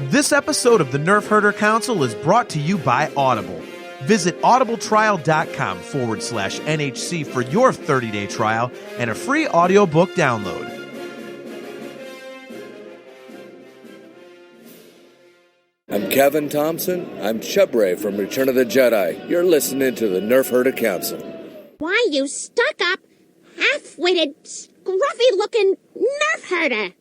This episode of the Nerf Herder Council is brought to you by Audible. Visit audibletrial.com/NHC for your 30-day trial and a free audiobook download. I'm Kevin Thompson. I'm Chubray from Return of the Jedi. You're listening to the Nerf Herder Council. Why, you stuck-up, half-witted, scruffy-looking Nerf herder.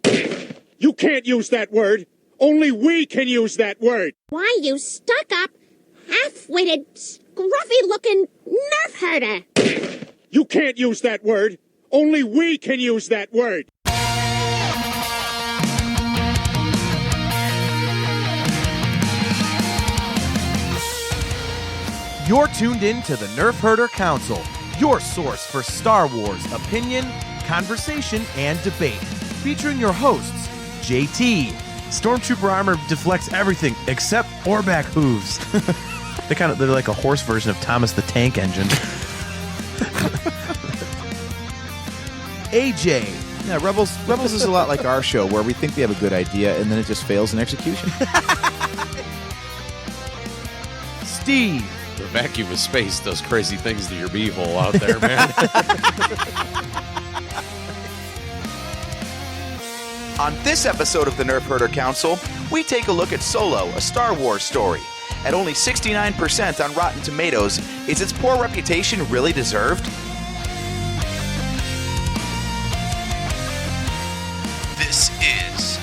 You can't use that word. Only we can use that word. Why, you stuck-up, half-witted, scruffy-looking Nerf herder. You can't use that word. Only we can use that word. You're tuned in to the Nerf Herder Council, your source for Star Wars opinion, conversation, and debate. Featuring your hosts, JT. Stormtrooper armor deflects everything except Orback hooves. They're like a horse version of Thomas the Tank Engine. AJ. Yeah, Rebels is a lot like our show, where we think we have a good idea and then it just fails in execution. Steve. The vacuum of space does crazy things to your beehole out there, man. On this episode of the Nerf Herder Council, we take a look at Solo, a Star Wars story. At only 69% on Rotten Tomatoes, is its poor reputation really deserved? This is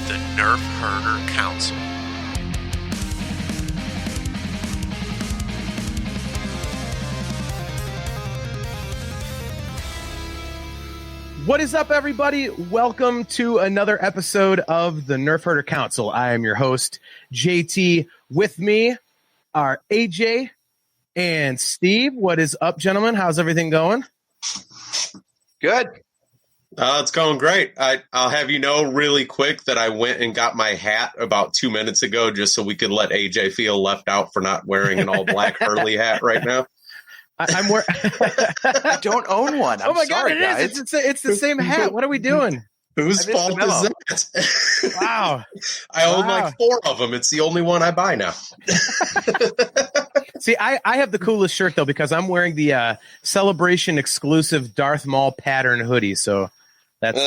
the Nerf Herder Council. What is up, everybody? Welcome to another episode of the Nerf Herder Council. I am your host, JT. With me are AJ and Steve. What is up, gentlemen? How's everything going? Good. It's going great. I'll have you know really quick that I went and got my hat about 2 minutes ago just so we could let AJ feel left out for not wearing an all-black Hurley hat right now. I'm wearing. I don't own one. I'm sorry, guys. It's the same hat. What are we doing? Whose fault is that? Wow. I own like 4 of them. It's the only one I buy now. See, I have the coolest shirt, though, because I'm wearing the Celebration exclusive Darth Maul pattern hoodie. So that's...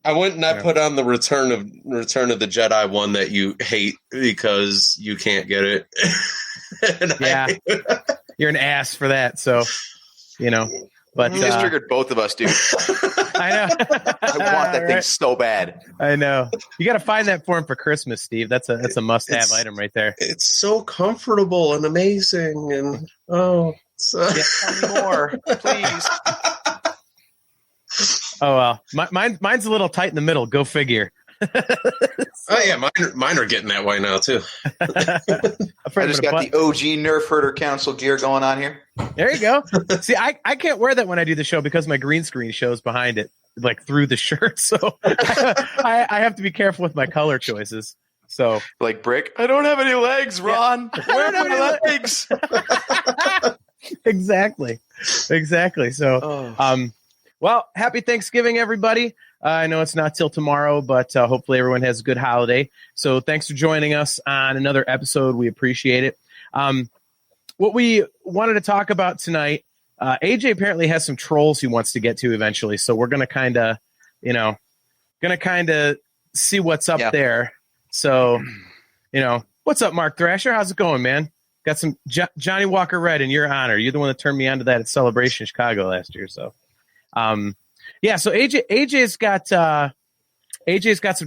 I went and I put on the Return of the Jedi one that you hate because you can't get it. Yeah. You're an ass for that, so, you know. But you just triggered both of us, dude. I know. I want that thing so bad. I know. You got to find that for him for Christmas, Steve. That's a must-have item right there. It's so comfortable and amazing, and tell me more, please. Oh well, mine's a little tight in the middle. Go figure. Oh yeah, mine are getting that way now too. I just got the OG Nerf Herder Council gear going on here. There you go. See, I can't wear that when I do the show because my green screen shows behind it, like through the shirt. So I have to be careful with my color choices. So like Brick, I don't have any legs, Ron. Yeah. Where are my legs? Exactly. So, well, happy Thanksgiving, everybody. I know it's not till tomorrow, but hopefully everyone has a good holiday. So thanks for joining us on another episode. We appreciate it. What we wanted to talk about tonight, AJ apparently has some trolls he wants to get to eventually. So we're going to kind of, see what's up there. So, what's up, Mark Thrasher? How's it going, man? Got some Johnny Walker Red in your honor. You're the one that turned me on to that at Celebration Chicago last year. So, so AJ's got some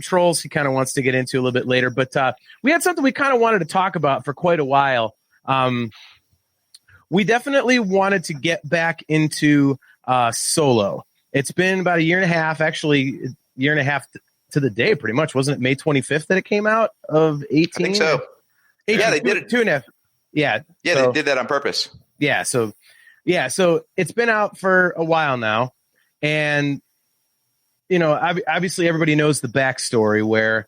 trolls he kind of wants to get into a little bit later, but we had something we kind of wanted to talk about for quite a while. We definitely wanted to get back into Solo. It's been about a year and a half to the day, pretty much. Wasn't it May 25th that it came out of 18? I think so. 18, yeah, they did it. 2.5. Yeah. Yeah, so, they did that on purpose. Yeah. So it's been out for a while now. And, obviously everybody knows the backstory where,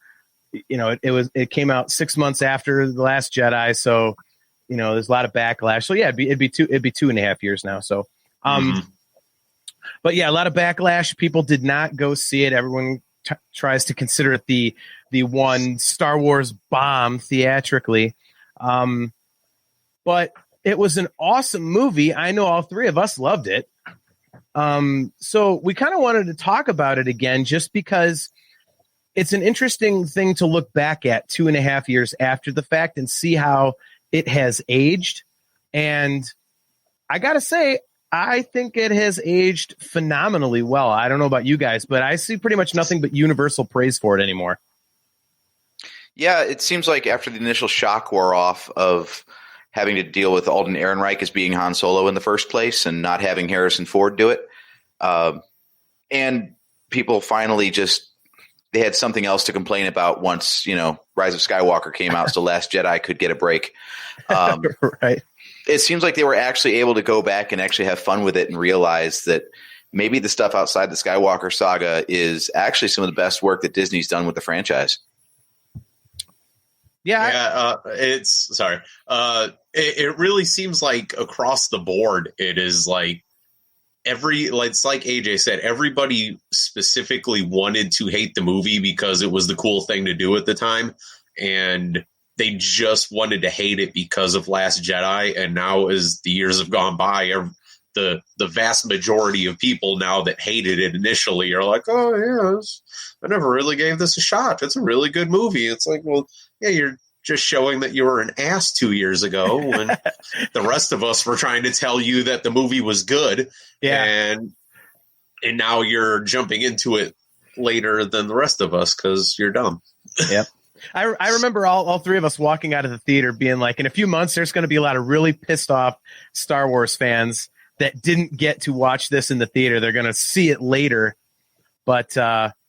it came out 6 months after The Last Jedi. So, there's a lot of backlash. So yeah, it'd be 2.5 years now. So, but yeah, a lot of backlash. People did not go see it. Everyone tries to consider it the the one Star Wars bomb theatrically. But it was an awesome movie. I know all three of us loved it. So we kind of wanted to talk about it again, just because it's an interesting thing to look back at 2.5 years after the fact and see how it has aged. And I got to say, I think it has aged phenomenally well. I don't know about you guys, but I see pretty much nothing but universal praise for it anymore. Yeah, it seems like after the initial shock wore off of having to deal with Alden Ehrenreich as being Han Solo in the first place and not having Harrison Ford do it, and people finally they had something else to complain about once, Rise of Skywalker came out, so Last Jedi could get a break. Right. It seems like they were actually able to go back and actually have fun with it and realize that maybe the stuff outside the Skywalker saga is actually some of the best work that Disney's done with the franchise. It really seems like across the board, it is like it's like AJ said, everybody specifically wanted to hate the movie because it was the cool thing to do at the time. And they just wanted to hate it because of Last Jedi. And now, as the years have gone by, the vast majority of people now that hated it initially are like, oh, yeah, I never really gave this a shot. It's a really good movie. It's like, well, yeah, you're just showing that you were an ass 2 years ago when the rest of us were trying to tell you that the movie was good. Yeah. And now you're jumping into it later than the rest of us because you're dumb. Yep. I remember all three of us walking out of the theater being like, in a few months, there's going to be a lot of really pissed off Star Wars fans that didn't get to watch this in the theater. They're going to see it later. But, and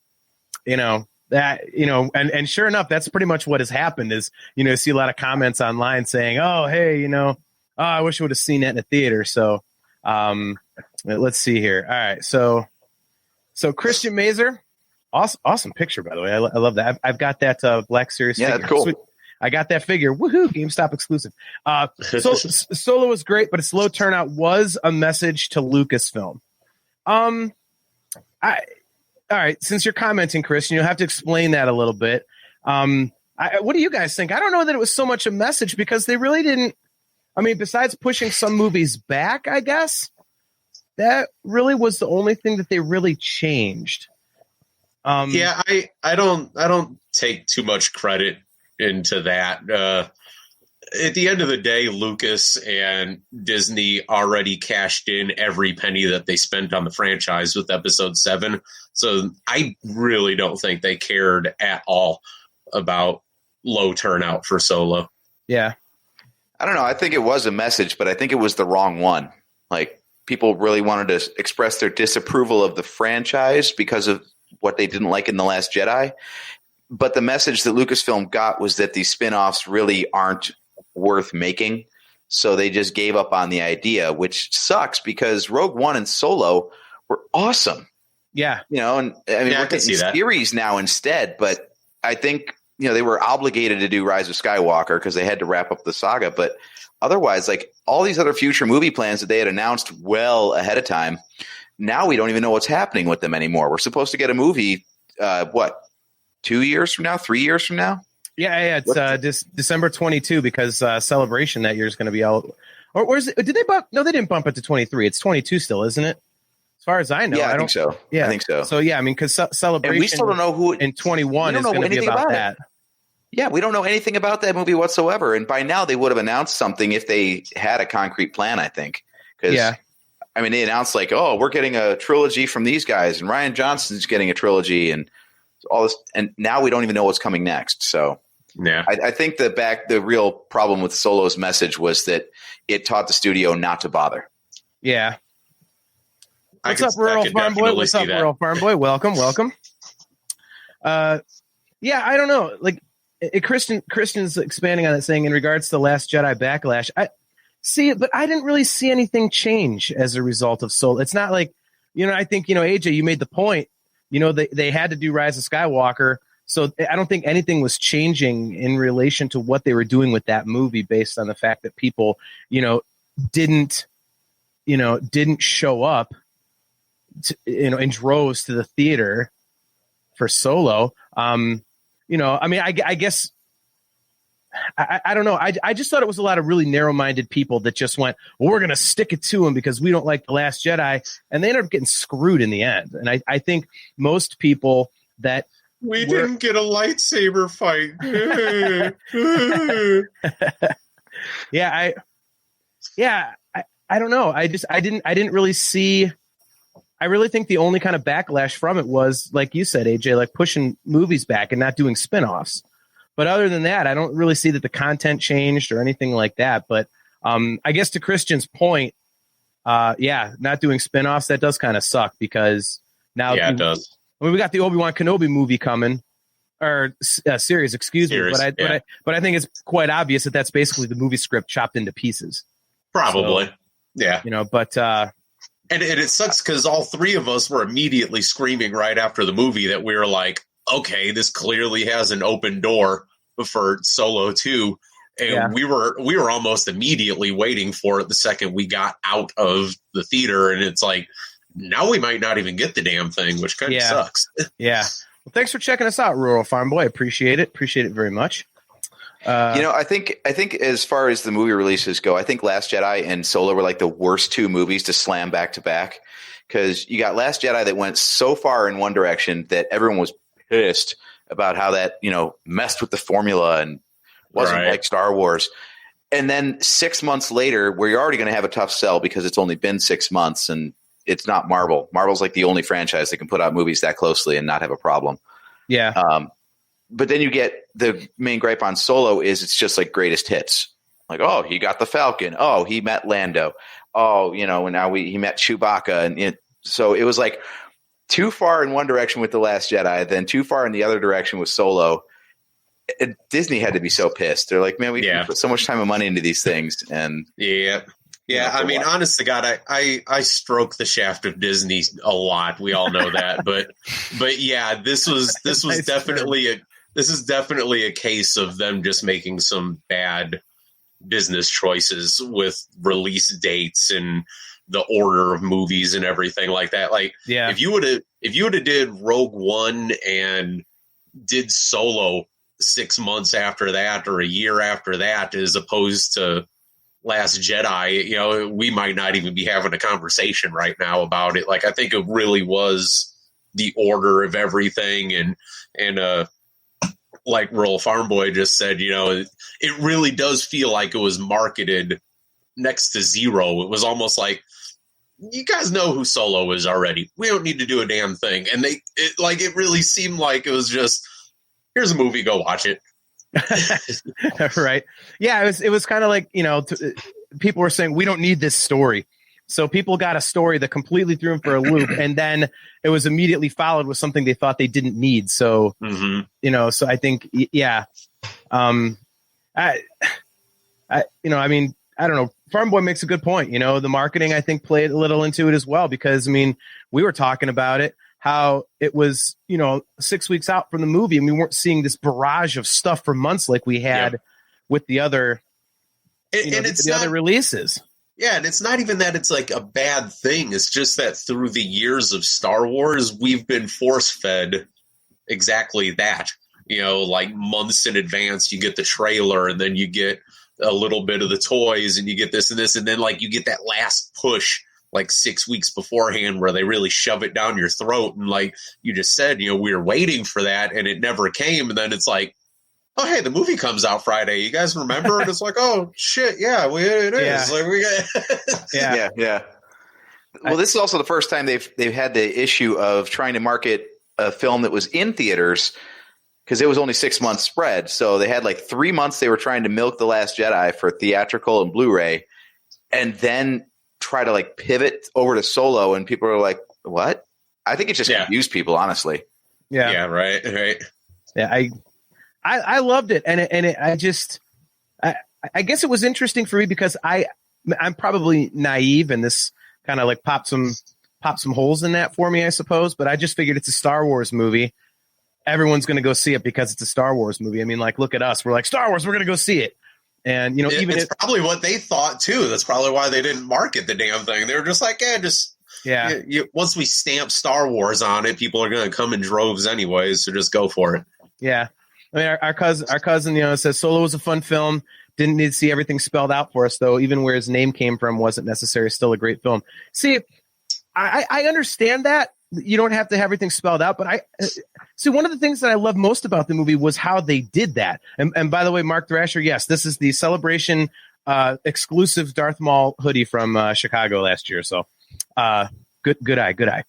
sure enough, that's pretty much what has happened is, see a lot of comments online saying, oh, hey, I wish I would have seen that in the theater. So let's see here. All right. So Christian Mazer. Awesome picture, by the way. I love that. I've got that Black Series figure. That's cool. Sweet. I got that figure. Woohoo! GameStop exclusive. Solo was great, but its low turnout was a message to Lucasfilm. All right. Since you're commenting, Christian, you'll have to explain that a little bit. What do you guys think? I don't know that it was so much a message because they really didn't. I mean, besides pushing some movies back, I guess that really was the only thing that they really changed. I don't take too much credit into that. At the end of the day, Lucas and Disney already cashed in every penny that they spent on the franchise with Episode 7. So I really don't think they cared at all about low turnout for Solo. Yeah. I don't know. I think it was a message, but I think it was the wrong one. Like, people really wanted to express their disapproval of the franchise because of what they didn't like in The Last Jedi. But the message that Lucasfilm got was that these spin-offs really aren't worth making. So they just gave up on the idea, which sucks because Rogue One and Solo were awesome. Yeah. And I mean, we're getting series now instead, but I think, they were obligated to do Rise of Skywalker because they had to wrap up the saga. But otherwise, like all these other future movie plans that they had announced well ahead of time, now we don't even know what's happening with them anymore. We're supposed to get a movie, 2 years from now, 3 years from now? Yeah. It's December 22 because Celebration that year is going to be out. Or where's it? Did they bump? No, they didn't bump it to 23. It's 22 still, isn't it? As far as I know. Yeah, I think so. Yeah, I think so. So yeah, I mean, because Celebration. And we still don't know who in 21 is going to be about that. Yeah, we don't know anything about that movie whatsoever. And by now they would have announced something if they had a concrete plan, I think. Because I mean, they announced like, oh, we're getting a trilogy from these guys, and Rian Johnson's getting a trilogy, and all this. And now we don't even know what's coming next. So yeah, I think the real problem with Solo's message was that it taught the studio not to bother. Yeah. What's up, Rural Farm Boy? What's up, Rural Farm Boy? Welcome. Yeah, I don't know. Like, Christian's expanding on it, saying in regards to the Last Jedi backlash, I see it, but I didn't really see anything change as a result of Solo. It's not like, I think, AJ, you made the point, they had to do Rise of Skywalker. So I don't think anything was changing in relation to what they were doing with that movie based on the fact that people, didn't show up in droves to the theater for Solo. I mean, I guess I don't know. I just thought it was a lot of really narrow-minded people that just went, well, we're going to stick it to him because we don't like The Last Jedi. And they ended up getting screwed in the end. And I think most people that we didn't get a lightsaber fight. I don't know. I didn't really see. I really think the only kind of backlash from it was, like you said, AJ, like pushing movies back and not doing spinoffs. But other than that, I don't really see that the content changed or anything like that. But I guess to Christian's point, not doing spinoffs, that does kind of suck because now it does. I mean, we got the Obi-Wan Kenobi movie coming, or series, excuse me. But I think it's quite obvious that that's basically the movie script chopped into pieces. Probably, so, yeah. But and it sucks because all three of us were immediately screaming right after the movie that we were like, okay, this clearly has an open door for Solo 2. And we were almost immediately waiting for it the second we got out of the theater. And it's like, now we might not even get the damn thing, which kind of sucks. Yeah. Well, thanks for checking us out, Rural Farm Boy. Appreciate it. Appreciate it very much. I think as far as the movie releases go, I think Last Jedi and Solo were like the worst two movies to slam back to back, because you got Last Jedi that went so far in one direction that everyone was pissed about how that, messed with the formula and wasn't like Star Wars. And then 6 months later, where you're already going to have a tough sell because it's only been 6 months and it's not Marvel. Marvel's like the only franchise that can put out movies that closely and not have a problem. Yeah. But then you get the main gripe on Solo is it's just like greatest hits. Like, oh, he got the Falcon. Oh, he met Lando. Oh, and now he met Chewbacca. And so it was like too far in one direction with The Last Jedi, then too far in the other direction with Solo. Disney had to be so pissed. They're like, man, we put so much time and money into these things. And yeah. I mean, honest to God, I stroke the shaft of Disney a lot. We all know that, but yeah, this was definitely a case of them just making some bad business choices with release dates and the order of movies and everything like that. Like, if you would have did Rogue One and did Solo 6 months after that or a year after that, as opposed to Last Jedi, we might not even be having a conversation right now about it. Like, I think it really was the order of everything, and like Rural Farm Boy just said, it really does feel like it was marketed next to zero. It was almost like, you guys know who Solo is already. We don't need to do a damn thing. And it really seemed like it was just, here's a movie, go watch it. Right. Yeah. It was kind of like, people were saying, we don't need this story. So people got a story that completely threw them for a loop. And then it was immediately followed with something they thought they didn't need. So, so I think, I mean, I don't know. Farm Boy makes a good point. The marketing, I think, played a little into it as well, because, I mean, we were talking about it, how it was, 6 weeks out from the movie, and we weren't seeing this barrage of stuff for months like we had with the other, other releases. Yeah, and it's not even that it's like a bad thing. It's just that through the years of Star Wars, we've been force-fed exactly that. Like months in advance, you get the trailer, and then you get a little bit of the toys, and you get this and this, and then like you get that last push like 6 weeks beforehand where they really shove it down your throat. And like you just said, we were waiting for that and it never came. And then it's like, oh, hey, the movie comes out Friday. You guys remember? And it's like, oh shit. Yeah, it is. Like we got yeah. Well, this is also the first time they've had the issue of trying to market a film that was in theaters, because it was only 6 months spread. So they had like 3 months they were trying to milk The Last Jedi for theatrical and Blu-ray, and then try to like pivot over to Solo, and people are like, what? I think it just confused people, honestly. Yeah, right. Yeah, I loved it, and I guess it was interesting for me because I'm probably naive, and this kind of like popped some holes in that for me, I suppose. But I just figured it's a Star Wars movie. Everyone's going to go see it because it's a Star Wars movie. I mean, like, look at us. We're like, Star Wars, we're going to go see it. And, even it's probably what they thought too. That's probably why they didn't market the damn thing. They were just like, once we stamp Star Wars on it, people are going to come in droves anyways. So just go for it. Yeah. I mean, our cousin, says Solo was a fun film. Didn't need to see everything spelled out for us, though. Even where his name came from wasn't necessarily still a great film. See, I understand that you don't have to have everything spelled out, but I see one of the things that I love most about the movie was how they did that. And by the way, Mark Thrasher, yes, this is the Celebration exclusive Darth Maul hoodie from Chicago last year. So good eye.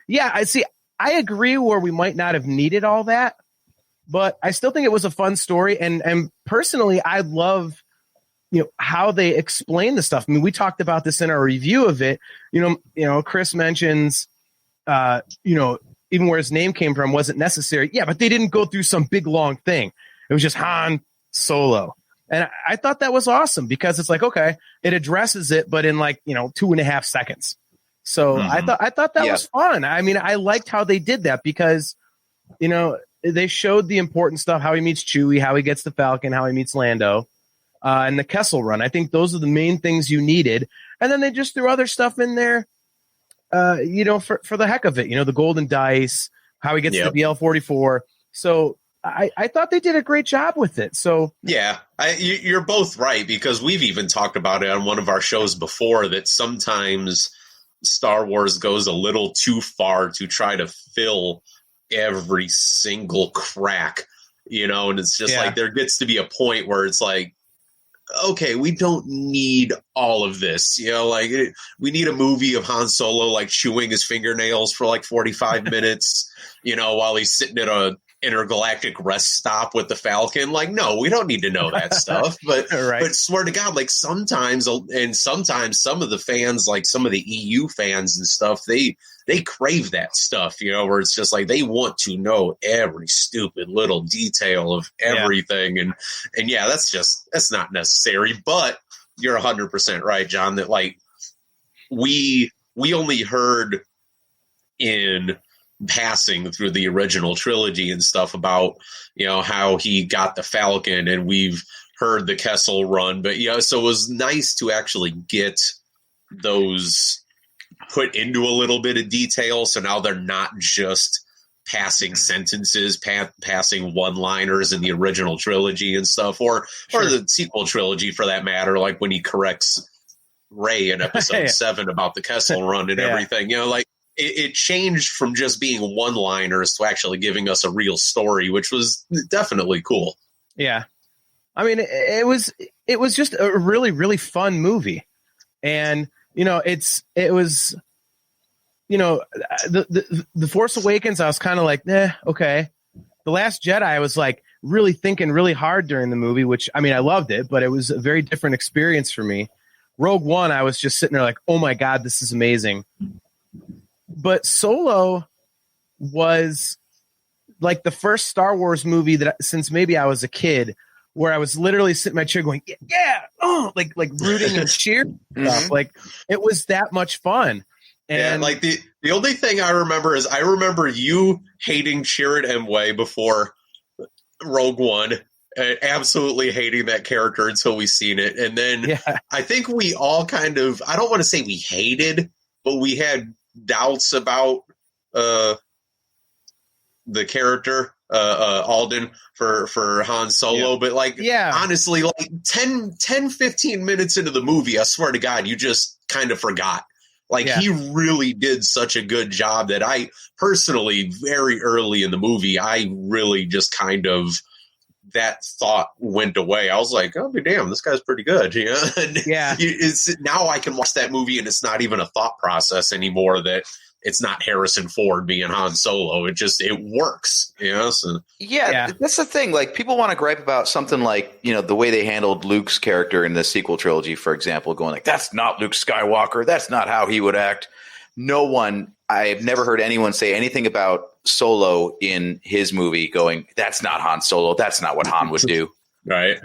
Yeah, I see. I agree where we might not have needed all that, but I still think it was a fun story. And personally, I love, how they explain the stuff. I mean, we talked about this in our review of it. Chris mentions, even where his name came from wasn't necessary. Yeah, but they didn't go through some big long thing. It was just Han Solo. And I thought that was awesome because it's like, okay, it addresses it, but in 2.5 seconds. So I thought that was fun. I mean, I liked how they did that because, they showed the important stuff, how he meets Chewie, how he gets the Falcon, how he meets Lando, and the Kessel Run. I think those are the main things you needed. And then they just threw other stuff in there, for the heck of it, the golden dice, how he gets to the BL-44. So I thought they did a great job with it. So yeah, you're both right, because we've even talked about it on one of our shows before that sometimes Star Wars goes a little too far to try to fill every single crack, and it's just like there gets to be a point where it's like, okay, we don't need all of this, we need a movie of Han Solo chewing his fingernails for 45 minutes, while he's sitting at a intergalactic rest stop with the Falcon. No, we don't need to know that stuff. But but swear to God, sometimes some of the fans, some of the EU fans and stuff, they crave that stuff, where it's just they want to know every stupid little detail of everything. And yeah, that's not necessary. But you're 100% right, John, that we only heard in passing through the original trilogy and stuff about, how he got the Falcon, and we've heard the Kessel Run, but so it was nice to actually get those put into a little bit of detail. So now they're not just passing sentences, passing one-liners in the original trilogy and stuff, or the sequel trilogy for that matter, when he corrects Rey in episode 7 about the Kessel Run and everything, It changed from just being one-liners to actually giving us a real story, which was definitely cool. Yeah. I mean, it was just a really, really fun movie. And, it was, the Force Awakens, I was kind of like, okay. The Last Jedi, I was really thinking really hard during the movie, which, I mean, I loved it, but it was a very different experience for me. Rogue One, I was just sitting there oh my God, this is amazing. But Solo was the first Star Wars movie that since maybe I was a kid, where I was literally sitting in my chair going, yeah, oh, like rooting and cheering stuff. It was that much fun. And the only thing I remember is I remember you hating Chirrut Imwe before Rogue One, and absolutely hating that character until we seen it. And then I think we all kind of, I don't want to say we hated, but we had doubts about the character Alden for Han Solo, but honestly, 10-15 minutes into the movie, I swear to God, you just kind of forgot. He really did such a good job that I personally, very early in the movie, I really just kind of, that thought went away. I was like, oh, be damn, this guy's pretty good. Now I can watch that movie and it's not even a thought process anymore that it's not Harrison Ford being Han Solo. It works. So. Yeah, that's the thing. People want to gripe about something the way they handled Luke's character in the sequel trilogy, for example, going that's not Luke Skywalker. That's not how he would act. I've never heard anyone say anything about Solo in his movie going, that's not Han Solo. That's not what Han would do. Right.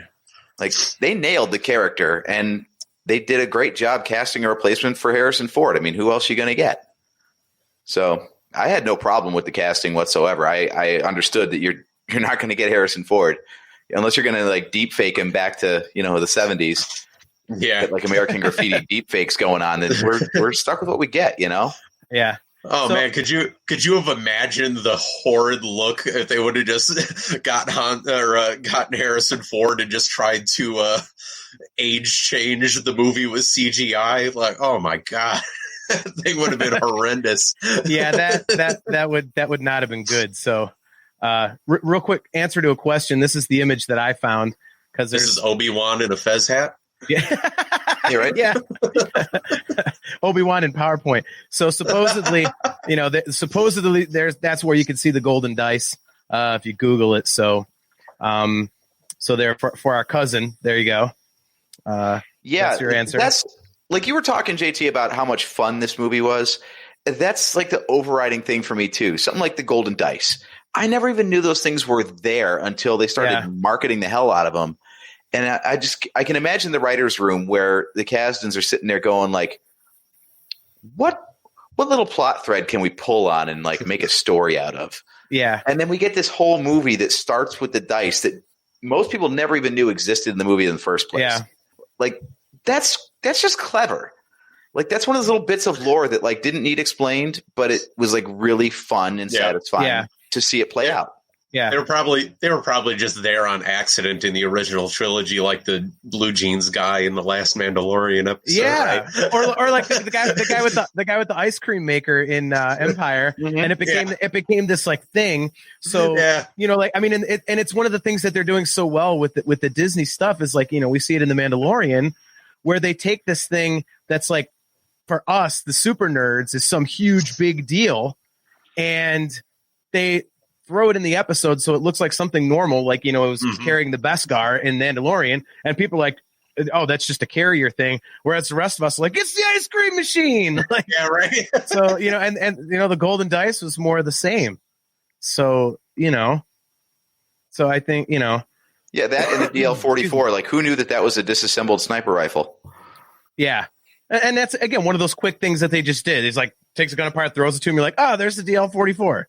They nailed the character, and they did a great job casting a replacement for Harrison Ford. I mean, who else are you going to get? So I had no problem with the casting whatsoever. I understood that you're not going to get Harrison Ford unless you're going to deep fake him back to, the 70s. Yeah. Get American Graffiti deep fakes going on. Then we're stuck with what we get, Yeah. Oh man, could you have imagined the horrid look if they would have just gotten Harrison Ford and just tried to age change the movie with CGI? Like, oh my god, that thing would have been horrendous. Yeah, that would not have been good. So, real quick answer to a question. This is the image that I found because this is Obi-Wan in a fez hat. Yeah. You're right. Yeah. Obi-Wan in PowerPoint. So supposedly, that's where you can see the golden dice if you Google it. So, there for our cousin, there you go. That's your answer. That's like you were talking, JT, about how much fun this movie was. That's like the overriding thing for me too. Something like the golden dice. I never even knew those things were there until they started marketing the hell out of them. And I can imagine the writer's room where the Kasdans are sitting there going like, what little plot thread can we pull on and like make a story out of? Yeah. And then we get this whole movie that starts with the dice that most people never even knew existed in the movie in the first place. Yeah. Like that's just clever. Like that's one of those little bits of lore that like didn't need explained, but it was like really fun and satisfying to see it play out. Yeah, they were probably just there on accident in the original trilogy, like the blue jeans guy in the last Mandalorian episode. Yeah, right? or like the guy with the ice cream maker in Empire, and it became this like thing. So like I mean, and it's one of the things that they're doing so well with the Disney stuff is like we see it in the Mandalorian, where they take this thing that's like for us the super nerds is some huge big deal, and they throw it in the episode so it looks like something normal, like it was carrying the Beskar in Mandalorian, and people are like, oh, that's just a carrier thing. Whereas the rest of us are like, it's the ice cream machine. Like, yeah, right. So and the golden dice was more of the same. So so I think that and the DL-44, like who knew that was a disassembled sniper rifle? Yeah, and that's again one of those quick things that they just did. It's like takes a gun apart, throws it to him, you're like, oh, there's the DL-44.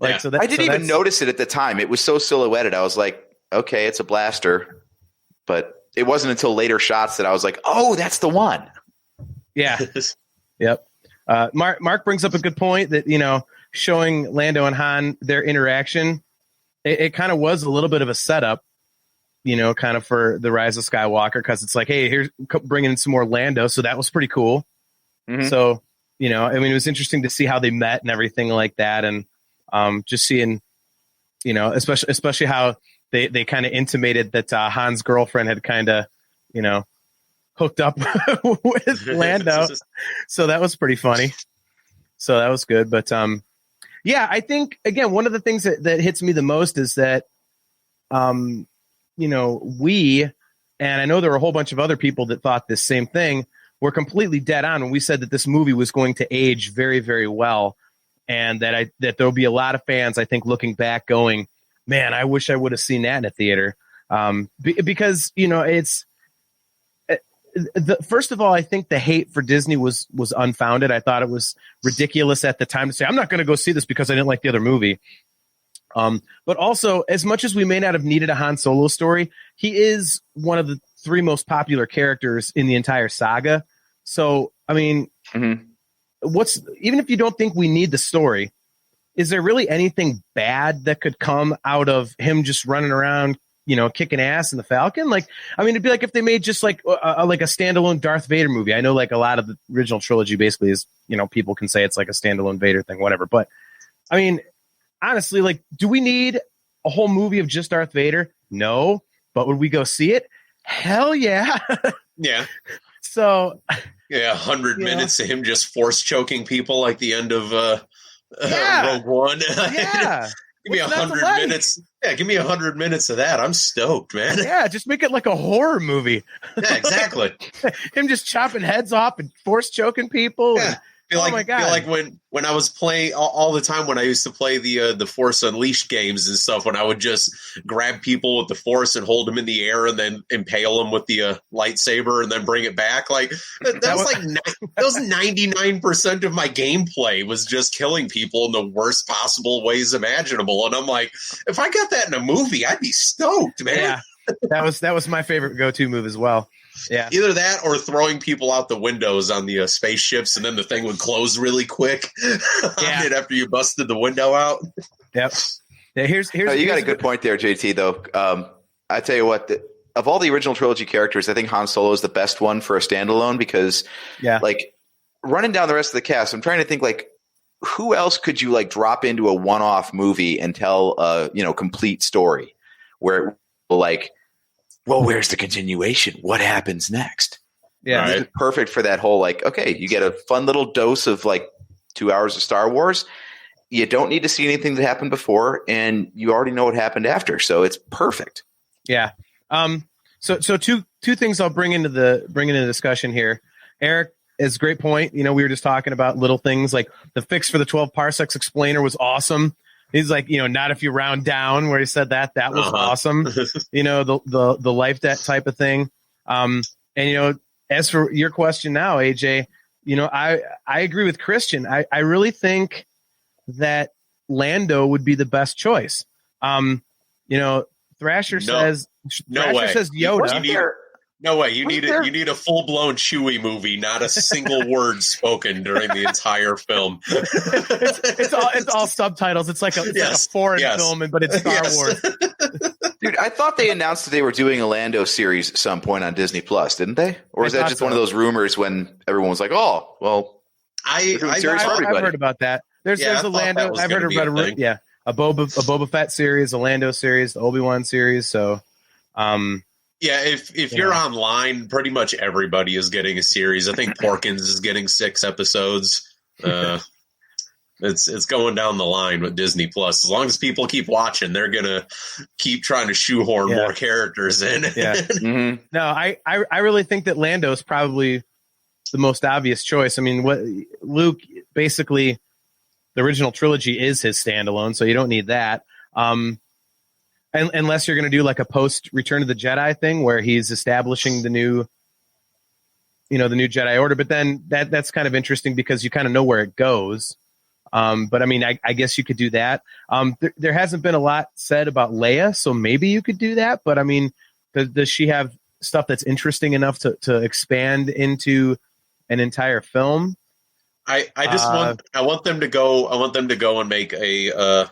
Like, so I didn't even notice it at the time. It was so silhouetted. I was like, okay, it's a blaster. But it wasn't until later shots that I was like, oh, that's the one. Yeah. Yep. Mark brings up a good point that, showing Lando and Han, their interaction, it kind of was a little bit of a setup, kind of for the Rise of Skywalker. Because it's like, hey, here's bringing in some more Lando. So that was pretty cool. Mm-hmm. So, I mean, it was interesting to see how they met and everything like that. And, just seeing, especially how they kind of intimated that Han's girlfriend had kind of, hooked up with Lando. So that was pretty funny. So that was good. But I think, again, one of the things that hits me the most is that, we, and I know there were a whole bunch of other people that thought this same thing, were completely dead on when we said that this movie was going to age very, very well. And that there'll be a lot of fans, I think, looking back going, man, I wish I would have seen that in a theater. Because, it's first of all, I think the hate for Disney was unfounded. I thought it was ridiculous at the time to say, I'm not going to go see this because I didn't like the other movie. But also, as much as we may not have needed a Han Solo story, he is one of the 3 most popular characters in the entire saga. So, I mean, even if you don't think we need the story, is there really anything bad that could come out of him just running around, kicking ass in the Falcon? Like, I mean, it'd be like if they made just like a standalone Darth Vader movie. I know like a lot of the original trilogy basically is, people can say it's like a standalone Vader thing, whatever. But I mean, honestly, like, do we need a whole movie of just Darth Vader? No. But would we go see it? Hell yeah. Yeah. So 100 minutes of him just force choking people like the end of Rogue One. Yeah. Give me 100 minutes. Yeah, give me 100 minutes of that. I'm stoked, man. Yeah, just make it like a horror movie. Yeah, exactly. Him just chopping heads off and force choking people. Yeah. My God. Feel like when I was playing all the time when I used to play the Force Unleashed games and stuff, when I would just grab people with the Force and hold them in the air and then impale them with the lightsaber and then bring it back. Like that was 99% of my gameplay was just killing people in the worst possible ways imaginable. And I'm like, if I got that in a movie, I'd be stoked, man. Yeah. That was my favorite go-to move as well. Yeah. Either that or throwing people out the windows on the spaceships, and then the thing would close really quick on it after you busted the window out. Yep. Yeah, here's you got a good point there, JT, though. I tell you what, of all the original trilogy characters, I think Han Solo is the best one for a standalone because, like, running down the rest of the cast, I'm trying to think, like, who else could you, like, drop into a one-off movie and tell a, complete story where, like, well, where's the continuation? What happens next? Yeah. This is perfect for that whole, like, okay, you get a fun little dose of, like, 2 hours of Star Wars. You don't need to see anything that happened before, and you already know what happened after. So it's perfect. Yeah. So two things I'll bring into the discussion here. Eric is a great point. We were just talking about little things like the fix for the 12 parsecs explainer was awesome. He's like, not if you round down, where he said that was awesome. The life debt type of thing. And as for your question now, AJ, I agree with Christian. I really think that Lando would be the best choice. Thrasher says Yoda. No way. You need a full blown Chewie movie, not a single word spoken during the entire film. It's all subtitles. It's like a foreign film, but it's Star Wars. Dude, I thought they announced that they were doing a Lando series at some point on Disney Plus, didn't they? Or is that just one of those rumors when everyone was like, "Oh, well"? I've heard about that. There's a Lando. I've heard about a Boba Fett series, a Lando series, the Obi-Wan series. So, if you're online, pretty much everybody is getting a series. I think Porkins is getting 6 episodes. It's going down the line with Disney Plus. As long as people keep watching, they're gonna keep trying to shoehorn more characters in. Yeah. Mm-hmm. No, I really think that Lando is probably the most obvious choice. I mean, what Luke basically, the original trilogy is his standalone, so you don't need that. Unless you're going to do like a post Return of the Jedi thing where he's establishing the new Jedi Order. But then that's kind of interesting because you kind of know where it goes. But I mean, I guess you could do that. There hasn't been a lot said about Leia, so maybe you could do that. But I mean, does she have stuff that's interesting enough to expand into an entire film? I want them to go and make a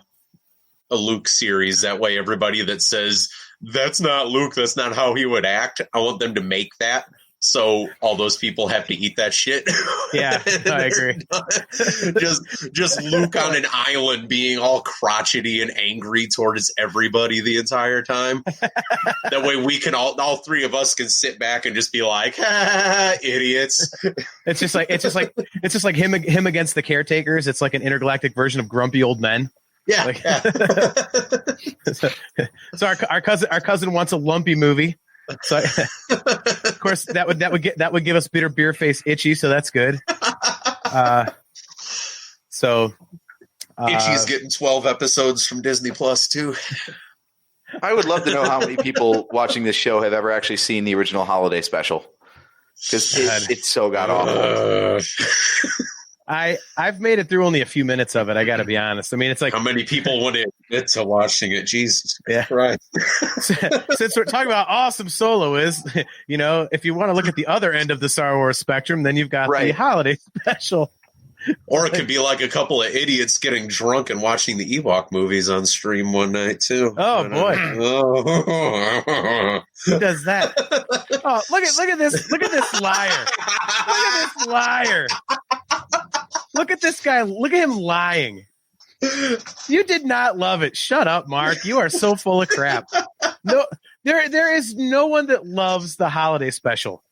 Luke series. That way everybody that says that's not Luke, that's not how he would act, I want them to make that so all those people have to eat that shit. Yeah, I agree. just Luke on an island being all crotchety and angry towards everybody the entire time. That way we can all 3 of us can sit back and just be like, idiots. It's just like him against the caretakers. It's like an intergalactic version of Grumpy Old Men. Yeah. So our cousin wants a lumpy movie. So of course that would give us Peter Beerface Itchy, so that's good. Itchy's getting 12 episodes from Disney Plus too. I would love to know how many people watching this show have ever actually seen the original holiday special, because it's so god awful. I've made it through only a few minutes of it. I got to be honest. I mean, it's like how many people would admit to watching it? Jesus, yeah, right. Since we're talking about awesome Solo is, if you want to look at the other end of the Star Wars spectrum, then you've got the holiday special. Or it could be like a couple of idiots getting drunk and watching the Ewok movies on stream one night too. Oh boy, who does that? Oh, look at this liar! Look at this liar! Look at this guy! Look at him lying. You did not love it. Shut up, Mark. You are so full of crap. No, there is no one that loves the holiday special,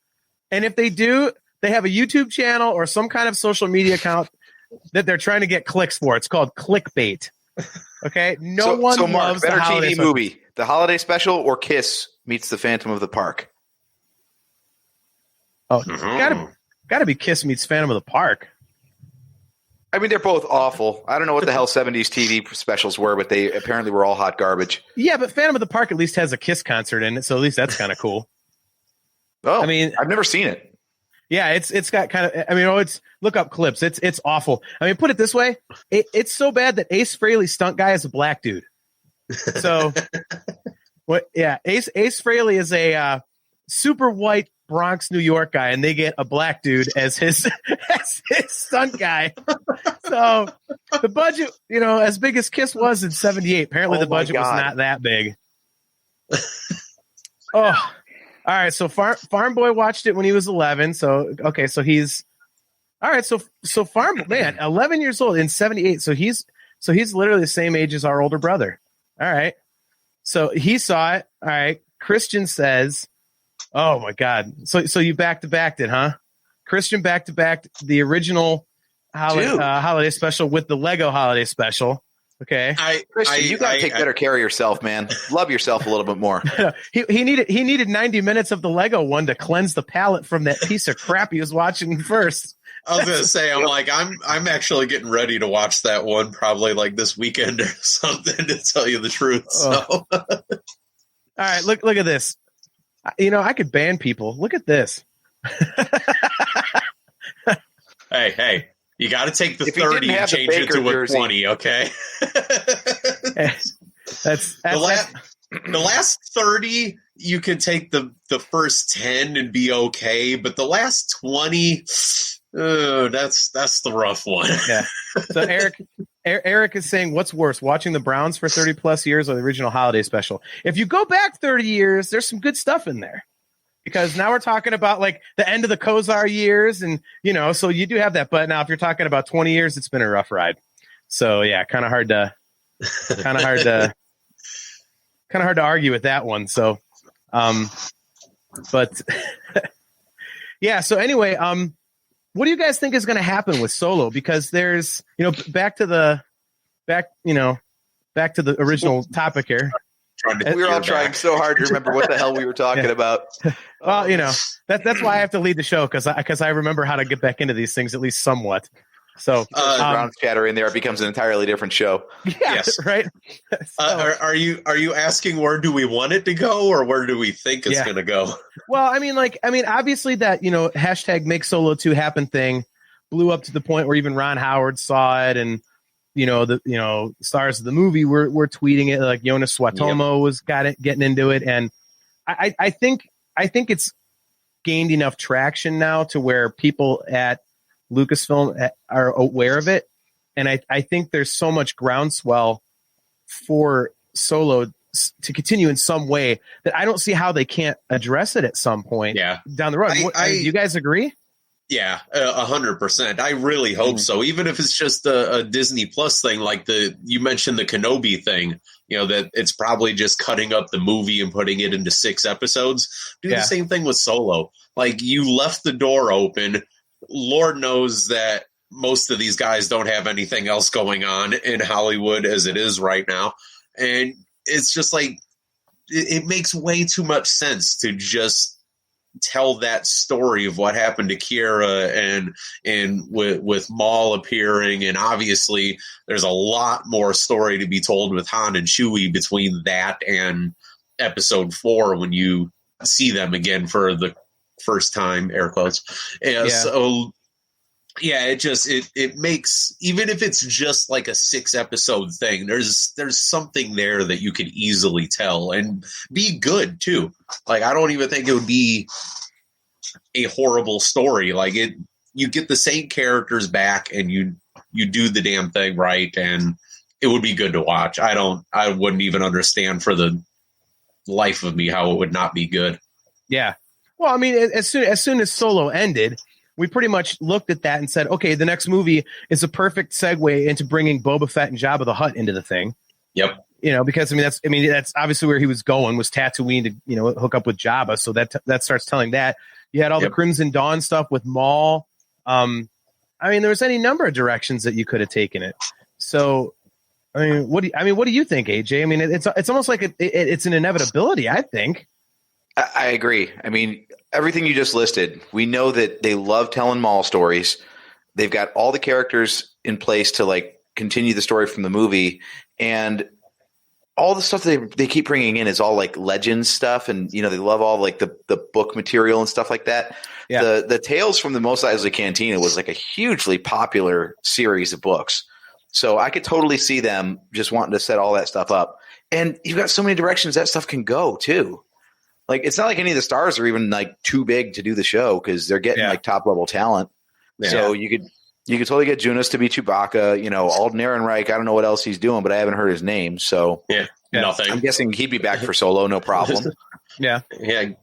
and if they do, they have a YouTube channel or some kind of social media account that they're trying to get clicks for. It's called clickbait. Okay, so Mark, loves better the holiday TV movie, the holiday special, or Kiss meets the Phantom of the Park. Oh, gotta be Kiss meets Phantom of the Park. I mean, they're both awful. I don't know what the hell 70s TV specials were, but they apparently were all hot garbage. Yeah, but Phantom of the Park at least has a Kiss concert in it, so at least that's kind of cool. Oh, I mean, I've never seen it. Yeah, it's got kind of. I mean, it's look up clips. It's awful. I mean, put it this way: it's so bad that Ace Frehley's stunt guy is a black dude. So What? Yeah, Ace Frehley is a super white Bronx, New York guy, and they get a black dude as his as his stunt guy. So the budget, as big as Kiss was in '78, apparently the budget was not that big. All right. So Farm Boy watched it when he was 11. So okay, so he's all right. So Farm Man, 11 years old in '78. So he's literally the same age as our older brother. All right. So he saw it. All right. Christian says, "Oh my God!" So you back to backed it, huh? Christian back to backed the original holiday special with the Lego holiday special. Okay, Christian, you gotta take better care of yourself, man. Love yourself a little bit more. he needed 90 minutes of the Lego one to cleanse the palate from that piece of crap he was watching first. I was gonna say, I'm actually getting ready to watch that one probably like this weekend or something, to tell you the truth. So, all right, look at this. I could ban people. Look at this. Hey, you got to take the 30 and change it to a 20, okay? That's the last 30, you can take the first 10 and be okay, but the last 20, that's the rough one. Yeah. So Eric is saying, what's worse, watching the Browns for 30 plus years or the original holiday special? If you go back 30 years, there's some good stuff in there. Because now we're talking about like the end of the Kozar years, and so you do have that. But now if you're talking about 20 years, it's been a rough ride. So yeah, kind of hard to argue with that one. So, but yeah. So anyway, what do you guys think is going to happen with Solo? Because there's, back to the original topic here. We were all trying so hard to remember what the hell we were talking about. Well, that's why I have to lead the show, because I remember how to get back into these things at least somewhat. So Brown's chatter in there, it becomes an entirely different show. Yeah, yes. Right. So, are you asking where do we want it to go, or where do we think it's going to go? Well, obviously that hashtag Make Solo 2 Happen thing blew up to the point where even Ron Howard saw it, and the stars of the movie were tweeting it, like Jonas Suatomo was getting into it, and I think it's gained enough traction now to where people at Lucasfilm are aware of it, and I think there's so much groundswell for Solo to continue in some way that I don't see how they can't address it at some point down the road. Do you guys agree? Yeah, 100%. I really hope so. Even if it's just a Disney Plus thing, like you mentioned the Kenobi thing, that it's probably just cutting up the movie and putting it into 6 episodes. Do the same thing with Solo. Like, you left the door open. Lord knows that most of these guys don't have anything else going on in Hollywood as it is right now. And it's just like, it makes way too much sense to just tell that story of what happened to Kira and with Maul appearing, and obviously there's a lot more story to be told with Han and Chewie between that and Episode 4 when you see them again for the first time, air quotes. So it makes, even if it's just like a 6 episode thing, there's something there that you could easily tell and be good too. Like, I don't even think it would be a horrible story. Like, you get the same characters back and you do the damn thing right, and it would be good to watch. I wouldn't even understand for the life of me how it would not be good. Yeah. Well, as soon as Solo ended, we pretty much looked at that and said, okay, the next movie is a perfect segue into bringing Boba Fett and Jabba the Hutt into the thing. Yep. Because that's obviously where he was going, was Tatooine to, hook up with Jabba. So that starts telling that. You had all the Crimson Dawn stuff with Maul. There was any number of directions that you could have taken it. So, what do you think, AJ? It's almost like it's an inevitability, I think. I agree. Everything you just listed, we know that they love telling Maul stories. They've got all the characters in place to continue the story from the movie, and all the stuff they keep bringing in is all like Legends stuff, and they love all the book material and stuff like that. The Tales from the Mos Eisley Cantina was like a hugely popular series of books. So I could totally see them just wanting to set all that stuff up. And you've got so many directions that stuff can go too. Like, it's not like any of the stars are even like too big to do the show because they're getting like top level talent. Yeah. So you could totally get Jonas to be Chewbacca. You know, Alden Ehrenreich. I don't know what else he's doing, but I haven't heard his name. So nothing. I'm guessing he'd be back for Solo, no problem. Yeah.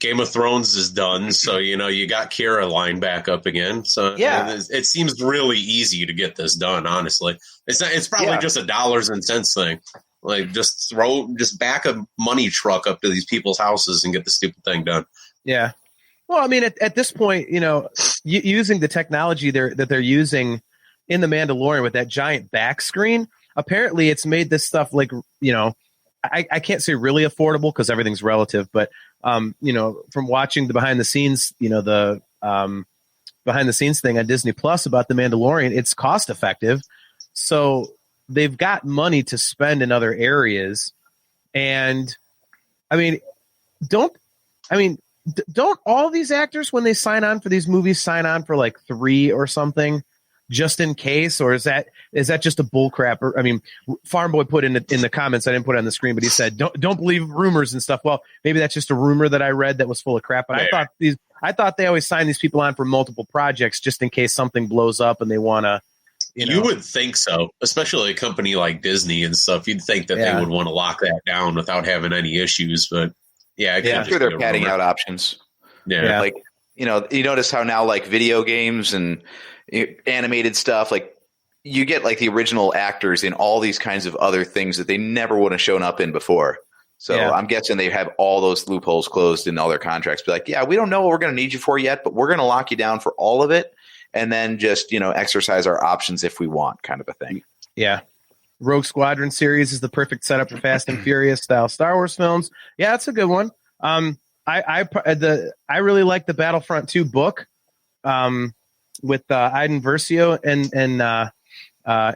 Game of Thrones is done, so you got Kira lined back up again. So it seems really easy to get this done. Honestly, it's probably just a dollars and cents thing. Like, just back a money truck up to these people's houses and get the stupid thing done. Yeah. Well, I mean, at this point, using the technology that they're using in The Mandalorian with that giant back screen, apparently it's made this stuff like, I can't say really affordable because everything's relative, but, from watching the behind the scenes, the behind the scenes thing on Disney Plus about The Mandalorian, it's cost effective. So they've got money to spend in other areas. And don't all these actors, when they sign on for these movies, sign on for like 3 or something just in case? Or is that just a bull crap? Or, Farm Boy put in the comments, I didn't put it on the screen, but he said, don't believe rumors and stuff. Well, maybe that's just a rumor that I read that was full of crap. But I thought they always sign these people on for multiple projects just in case something blows up and they want to, You would think so, especially a company like Disney and stuff. You'd think that they would want to lock that down without having any issues. But I'm sure they're padding out options. Yeah. Like, you notice how now like video games and animated stuff, like you get like the original actors in all these kinds of other things that they never would have shown up in before. So I'm guessing they have all those loopholes closed in all their contracts. Be like, we don't know what we're going to need you for yet, but we're going to lock you down for all of it. And then just, exercise our options if we want, kind of a thing. Yeah. Rogue Squadron series is the perfect setup for Fast and Furious style Star Wars films. Yeah, that's a good one. I really like the Battlefront 2 book with Iden Versio and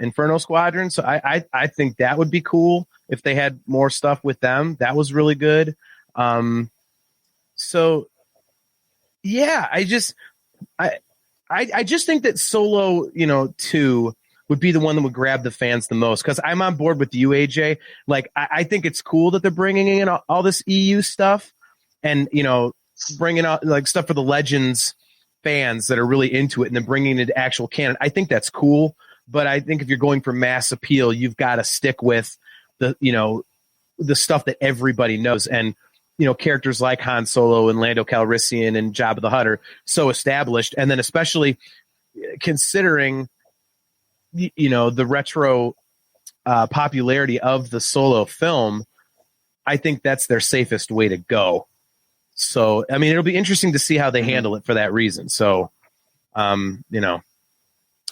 Inferno Squadron. So I think that would be cool if they had more stuff with them. That was really good. I just think that Solo, 2 would be the one that would grab the fans the most, because I'm on board with you, AJ. Like, I think it's cool that they're bringing in all this EU stuff and, bringing out like stuff for the Legends fans that are really into it and then bringing it to actual canon. I think that's cool. But I think if you're going for mass appeal, you've got to stick with the stuff that everybody knows. And, characters like Han Solo and Lando Calrissian and Jabba the Hutt are so established. And then especially considering, the retro popularity of the Solo film, I think that's their safest way to go. So, it'll be interesting to see how they handle it for that reason. So, oh,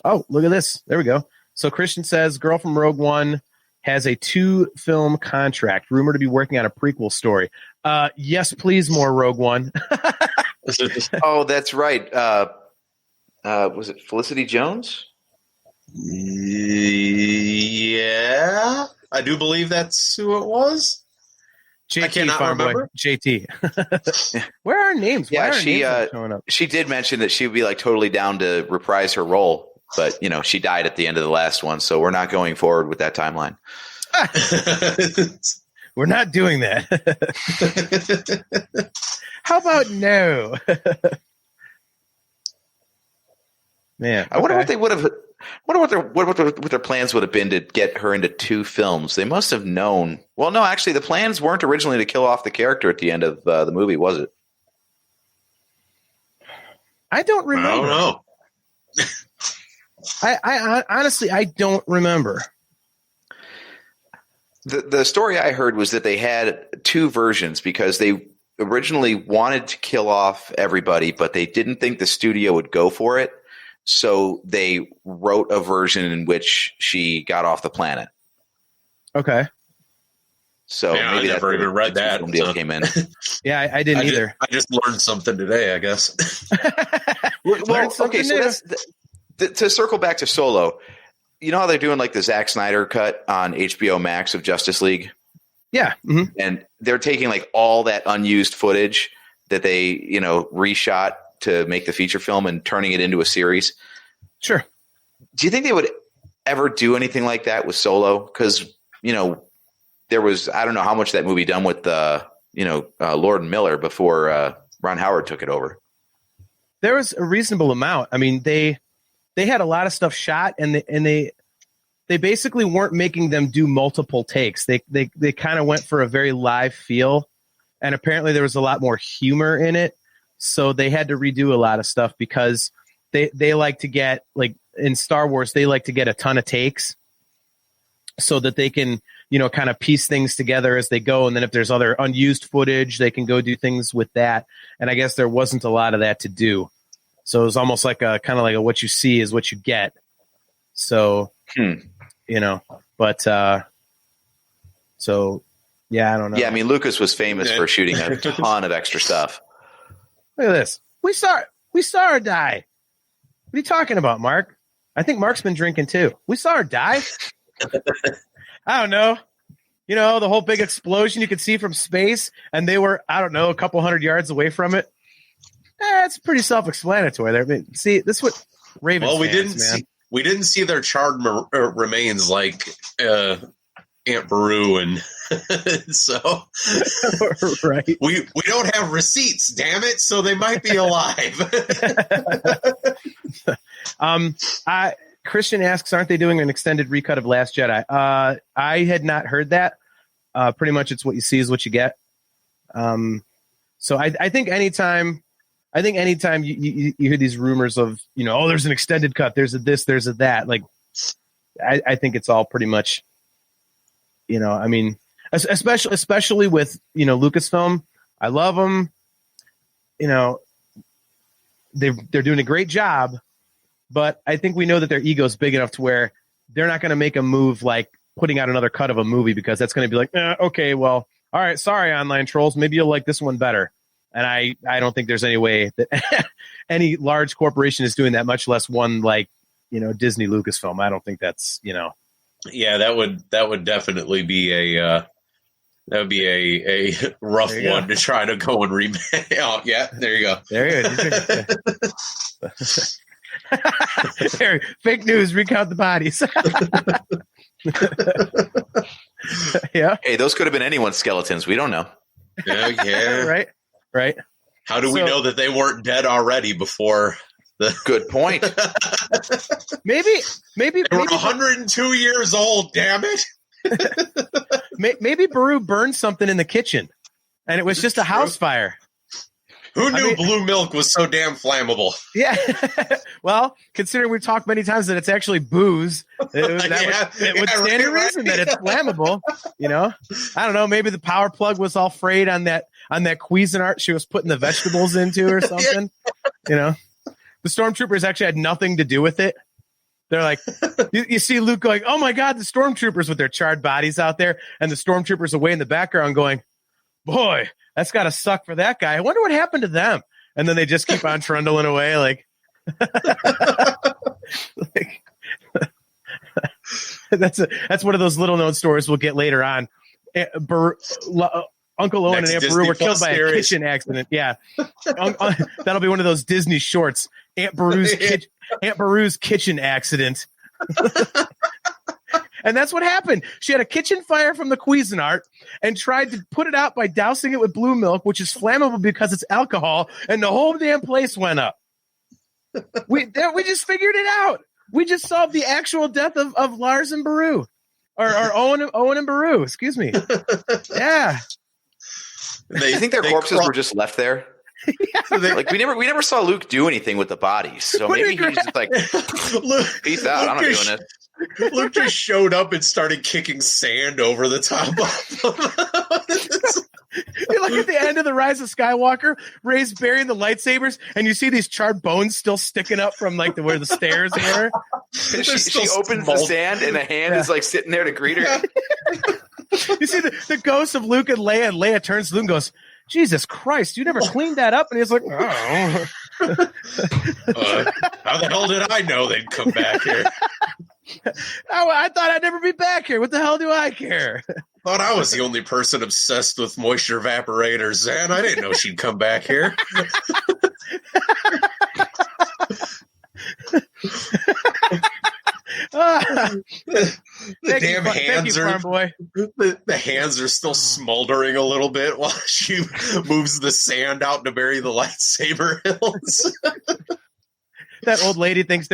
look at this. There we go. So Christian says, girl from Rogue One has a 2-film contract, rumored to be working on a prequel story. Yes, please, more Rogue One. Oh, that's right. Was it Felicity Jones? Yeah, I do believe that's who it was. JT, I cannot remember. JT. Where are our names? Yeah, Why are names not showing up? She did mention that she would be like totally down to reprise her role. But, she died at the end of the last one, so we're not going forward with that timeline. We're not doing that. How about no? Man, I wonder what they would have. What their plans would have been to get her into 2 films. They must have known. Well, no, actually, the plans weren't originally to kill off the character at the end of the movie, was it? I don't remember. I don't know. I honestly, I don't remember. The story I heard was that they had 2 versions because they originally wanted to kill off everybody, but they didn't think the studio would go for it. So they wrote a version in which she got off the planet. Okay. So maybe I never even read that. Deal came in. Yeah, I didn't either. I just learned something today, I guess. Well, okay, so that's to circle back to Solo. You know how they're doing like the Zack Snyder cut on HBO Max of Justice League? Yeah. Mm-hmm. And they're taking like all that unused footage that they, reshot to make the feature film and turning it into a series. Sure. Do you think they would ever do anything like that with Solo? Because, there was, I don't know how much that movie done with Lord and Miller before Ron Howard took it over. There was a reasonable amount. I mean, they had a lot of stuff shot, and they basically weren't making them do multiple takes. They kind of went for a very live feel, and apparently there was a lot more humor in it. So they had to redo a lot of stuff because they like to get, like in Star Wars, they like to get a ton of takes so that they can, kind of piece things together as they go. And then if there's other unused footage, they can go do things with that. And I guess there wasn't a lot of that to do. So it was almost like a kind of like a what you see is what you get. So, but so yeah, I don't know. Yeah, I mean, Lucas was famous for shooting a ton of extra stuff. Look at this. We saw her die. What are you talking about, Mark? I think Mark's been drinking too. We saw her die. I don't know. The whole big explosion you could see from space, and they were, I don't know, a couple hundred yards away from it. It's pretty self-explanatory there. I mean, see, this is what Ravens we didn't see their charred remains like Aunt Beru, and so right. We don't have receipts, damn it, so they might be alive. Christian asks, aren't they doing an extended recut of Last Jedi? I had not heard that. Pretty much it's what you see is what you get. So I think anytime you hear these rumors of, there's an extended cut, there's a this, there's a that, like, I think it's all pretty much, I mean, especially with, Lucasfilm, I love them. They're doing a great job, but I think we know that their ego is big enough to where they're not going to make a move like putting out another cut of a movie, because that's going to be like, okay, well, all right, sorry, online trolls, maybe you'll like this one better. And I don't think there's any way that any large corporation is doing that, much less one like, Disney Lucasfilm. I don't think that's, Yeah, that would definitely be a rough one to try to go and remake. Oh, yeah, there you go. There you go. There, fake news, recount the bodies. Yeah. Hey, those could have been anyone's skeletons. We don't know. Yeah. Right. How do we know that they weren't dead already before the good point? maybe they were 102 years old, damn it. Maybe Beru burned something in the kitchen and it was just a house fire. Who knew blue milk was so damn flammable? Yeah. Well, considering we've talked many times that it's actually booze, it would stand to reason that it's flammable. I don't know. Maybe the power plug was all frayed on that Cuisinart she was putting the vegetables into or something. The stormtroopers actually had nothing to do with it. They're like, you see Luke going, oh my God, the stormtroopers with their charred bodies out there, and the stormtroopers away in the background going, boy, that's got to suck for that guy. I wonder what happened to them. And then they just keep on trundling away. Like, that's one of those little known stories we'll get later on. Uncle Owen and Aunt Beru were killed by a kitchen accident. Yeah. That'll be one of those Disney shorts. Aunt Beru's kitchen accident. And that's what happened. She had a kitchen fire from the Cuisinart and tried to put it out by dousing it with blue milk, which is flammable because it's alcohol, and the whole damn place went up. We just figured it out. We just solved the actual death of Lars and Beru. Or Owen and Beru, excuse me. Yeah. You think their corpses were just left there? Yeah. Like we never saw Luke do anything with the bodies, so maybe he was just like, peace out, I'm not doing this. Luke just showed up and started kicking sand over the top of You look at the end of the Rise of Skywalker, Rey's burying the lightsabers, and you see these charred bones still sticking up from like where the stairs were. She opens the sand, and a hand is like sitting there to greet her. You see the ghost of Luke and Leia turns to Luke and goes, Jesus Christ, you never cleaned that up? And he's like, oh. How the hell did I know they'd come back here? I thought I'd never be back here. What the hell do I care? Thought I was the only person obsessed with moisture evaporators, and I didn't know she'd come back here. The damn hands farm boy. The hands are still smoldering a little bit while she moves the sand out to bury the lightsaber hills. That old lady thinks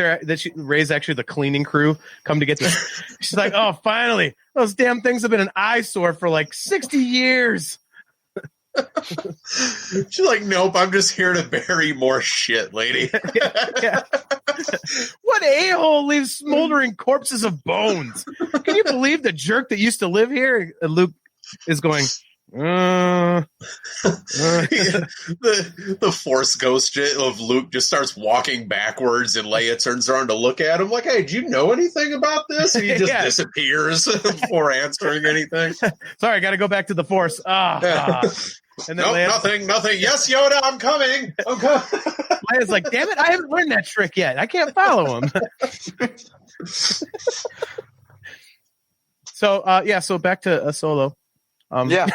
Ray's actually the cleaning crew come to get this. She's like, oh, finally, those damn things have been an eyesore for like 60 years. She's like, nope, I'm just here to bury more shit, lady. Yeah. What a-hole leaves smoldering corpses of bones? Can you believe the jerk that used to live here? And Luke is going, the Force ghost of Luke just starts walking backwards, and Leia turns around to look at him like, hey, do you know anything about this? And he just disappears before answering anything. Sorry, I got to go back to the Force. And then nope, nothing. Yes, Yoda, I'm coming. Leia's like, damn it, I haven't learned that trick yet. I can't follow him. So back to Solo. Yeah.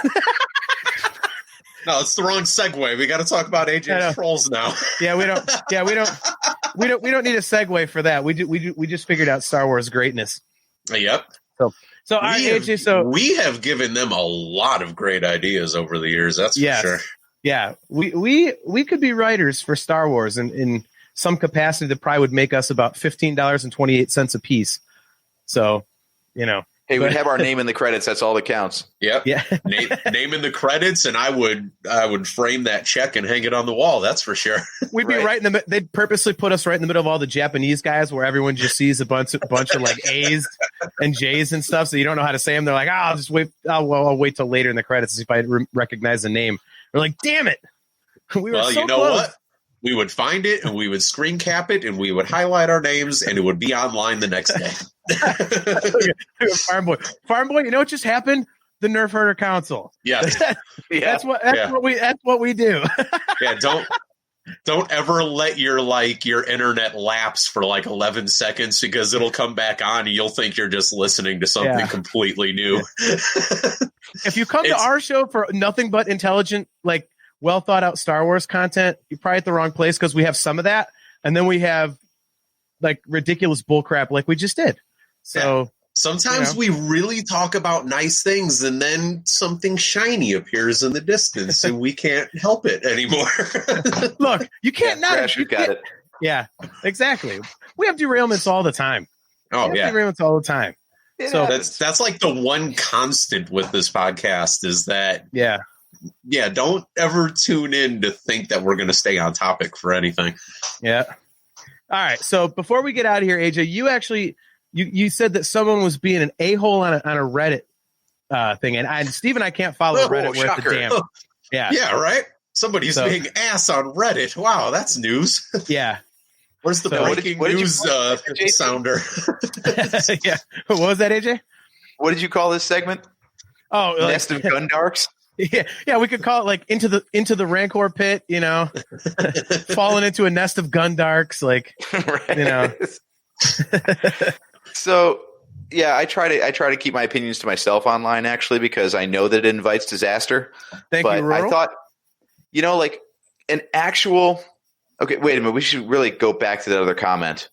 No, it's the wrong segue. We got to talk about AJ's trolls now. We don't need a segue for that. We just figured out Star Wars greatness. Yep. So AJ, we have given them a lot of great ideas over the years. That's for sure. Yeah, we could be writers for Star Wars in some capacity that probably would make us about $15.28 a piece. So, Hey, we have our name in the credits. That's all that counts. Yep. Yeah. name in the credits, and I would frame that check and hang it on the wall. That's for sure. We'd be right in the. They'd purposely put us right in the middle of all the Japanese guys, where everyone just sees a bunch of like A's and J's and stuff. So you don't know how to say them. They're like, I'll just wait. I'll wait till later in the credits to see if I recognize the name. We're like, damn it. We were so close. What? We would find it, and we would screen cap it, and we would highlight our names, and it would be online the next day. Farm boy, you know what just happened? The Nerf Herder Council. Yes. That's what we do. Yeah, don't ever let your internet lapse for like 11 seconds, because it'll come back on and you'll think you're just listening to something completely new. If you come to our show for nothing but intelligent, like well thought out Star Wars content, you're probably at the wrong place, because we have some of that, and then we have like ridiculous bullcrap like we just did. So sometimes we really talk about nice things, and then something shiny appears in the distance, and we can't help it anymore. Look, you can't you got it. Yeah, exactly. We have derailments all the time. Derailments all the time. So that's like the one constant with this podcast is that don't ever tune in to think that we're going to stay on topic for anything. Yeah. All right. So before we get out of here, AJ, you actually you said that someone was being an a-hole on a Reddit thing, and Steve and I can't follow Reddit worth the damn. Yeah, right. Somebody's being ass on Reddit. Wow, that's news. Yeah. Where's the breaking news sounder? Yeah. What was that, AJ? What did you call this segment? Oh, Nest of Gundarks? Yeah, we could call it like into the Rancor pit, falling into a nest of Gundarks, like So I try to keep my opinions to myself online, actually, because I know that it invites disaster. Thank you, Rural. I thought, like an actual. Okay, wait a minute. We should really go back to that other comment.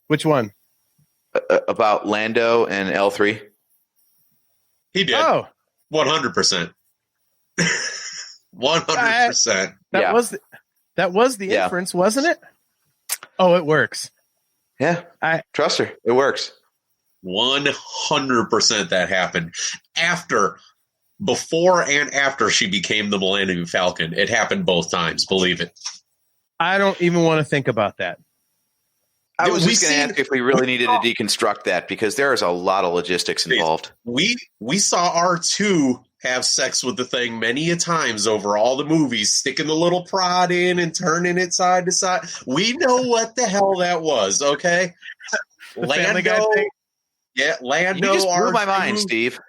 Which one? About Lando and L3. He did. Oh, 100%. 100%. That was the inference, wasn't it? Oh, it works. Yeah, trust her. It works. 100% that happened. Before and after she became the Millennium Falcon. It happened both times. Believe it. I don't even want to think about that. I was just going to ask if we really needed to deconstruct that, because there is a lot of logistics involved. We saw R2 have sex with the thing many a times over all the movies, sticking the little prod in and turning it side to side. We know what the hell that was, okay? Lando. Yeah, Lando. You just blew my mind, Steve.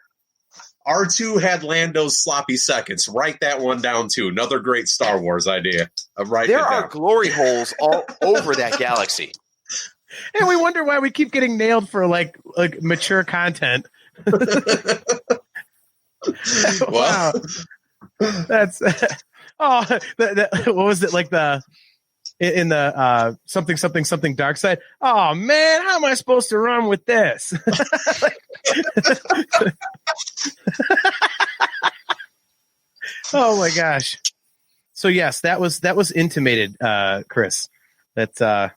R2 had Lando's sloppy seconds. Write that one down, too. Another great Star Wars idea. There are glory holes all over that galaxy. And we wonder why we keep getting nailed for like mature content. Wow. That's what was it, like the in the something dark side. Oh man, how am I supposed to run with this? Oh my gosh. So yes, that was intimated, Chris. That's all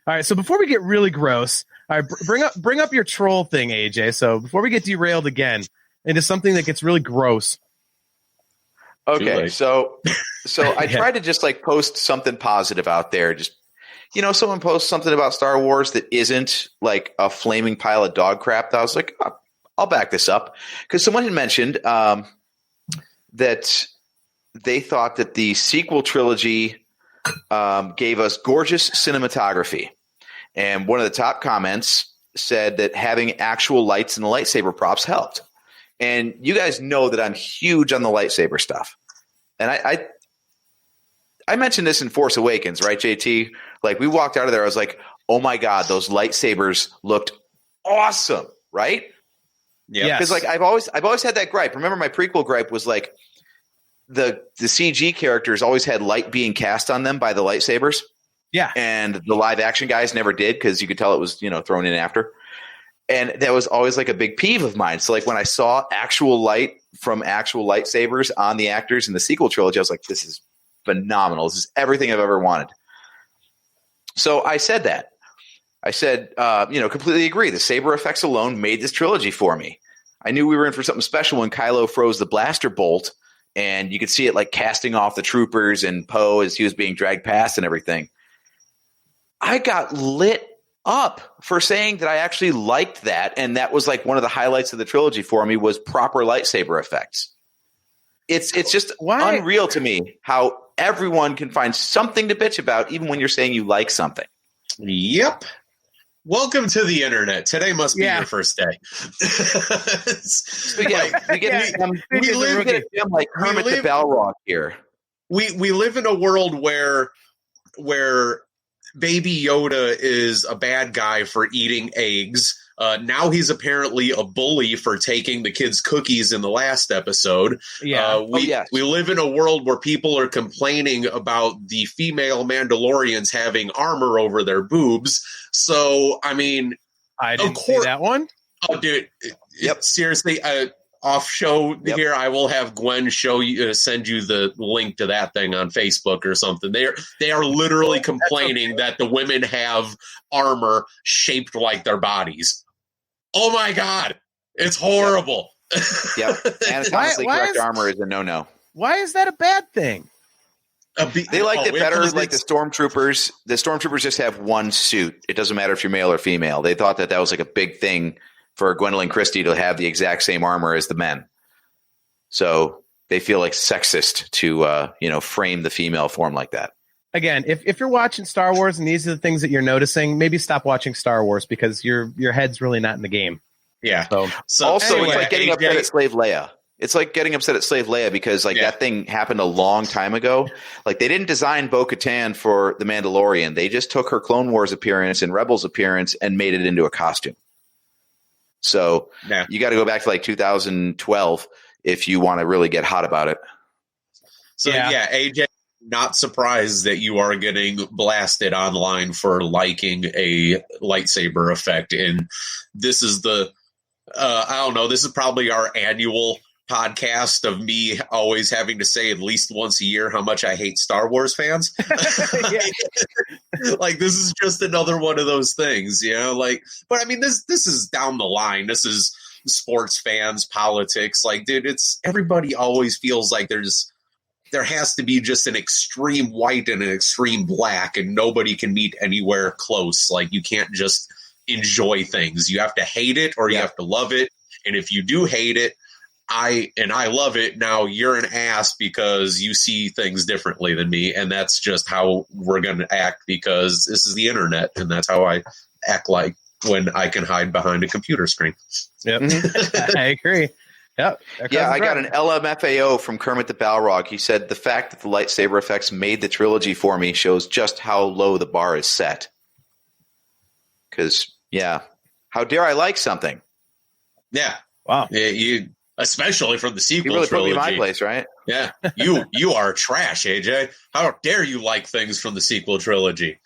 right. So before we get really gross, all right, bring up your troll thing, AJ. So before we get derailed again into something that gets really gross. Okay, so I tried to just like post something positive out there. Just someone posts something about Star Wars that isn't like a flaming pile of dog crap. That I was like, oh, I'll back this up because someone had mentioned that they thought that the sequel trilogy gave us gorgeous cinematography, and one of the top comments said that having actual lights and the lightsaber props helped. And you guys know that I'm huge on the lightsaber stuff. And I mentioned this in Force Awakens, right, JT? Like we walked out of there, I was like, oh my God, those lightsabers looked awesome, right? Yeah. Because like I've always had that gripe. Remember my prequel gripe was like the CG characters always had light being cast on them by the lightsabers. Yeah. And the live action guys never did because you could tell it was, thrown in after. And that was always like a big peeve of mine. So like when I saw actual light from actual lightsabers on the actors in the sequel trilogy, I was like, this is phenomenal. This is everything I've ever wanted. So I said that. I said, completely agree. The saber effects alone made this trilogy for me. I knew we were in for something special when Kylo froze the blaster bolt and you could see it like casting off the troopers and Poe as he was being dragged past and everything. I got lit up for saying that I actually liked that, and that was like one of the highlights of the trilogy for me was proper lightsaber effects. It's just unreal to me how everyone can find something to bitch about even when you're saying you like something. Yep. Welcome to the internet. Today must be your first day. So yeah, we live in like Kermit the Balrog here. We live in a world where Baby Yoda is a bad guy for eating eggs. Now he's apparently a bully for taking the kids' cookies in the last episode. Yeah. We live in a world where people are complaining about the female Mandalorians having armor over their boobs. So, I mean, I didn't see that one. Oh, dude. Yep. Seriously, off show here, I will have Gwen send you the link to that thing on Facebook or something. They are literally complaining that the women have armor shaped like their bodies. Oh my God, it's horrible. Yep. Anatomically correct armor is a no-no. Why is that a bad thing? They liked it better. Like the stormtroopers. The stormtroopers just have one suit. It doesn't matter if you're male or female. They thought that was like a big thing for Gwendolyn Christie to have the exact same armor as the men. So they feel like sexist to, frame the female form like that. Again, if you're watching Star Wars and these are the things that you're noticing, maybe stop watching Star Wars because your head's really not in the game. Yeah. So also, anyway, it's like getting upset at Slave Leia. It's like getting upset at Slave Leia because that thing happened a long time ago. Like they didn't design Bo-Katan for The Mandalorian. They just took her Clone Wars appearance and Rebels appearance and made it into a costume. So you got to go back to like 2012 if you want to really get hot about it. So AJ, not surprised that you are getting blasted online for liking a lightsaber effect. And this is I don't know, this is probably our annual podcast of me always having to say at least once a year how much I hate Star Wars fans. Like this is just another one of those things, but I mean, this is down the line. This is sports fans, politics. Like, dude, it's everybody always feels like there has to be just an extreme white and an extreme black and nobody can meet anywhere close. Like you can't just enjoy things. You have to hate it or you have to love it. And if you do hate it, I love it. Now you're an ass because you see things differently than me. And that's just how we're going to act because this is the internet. And that's how I act like when I can hide behind a computer screen. Yep. I agree. Yep. Yeah, I got an LMFAO from Kermit the Balrog. He said, the fact that the lightsaber effects made the trilogy for me shows just how low the bar is set. Because, how dare I like something? Yeah. Wow. Yeah, especially from the You sequel really put me trilogy. in my place, right? Yeah, you are trash, AJ. How dare you like things from the sequel trilogy?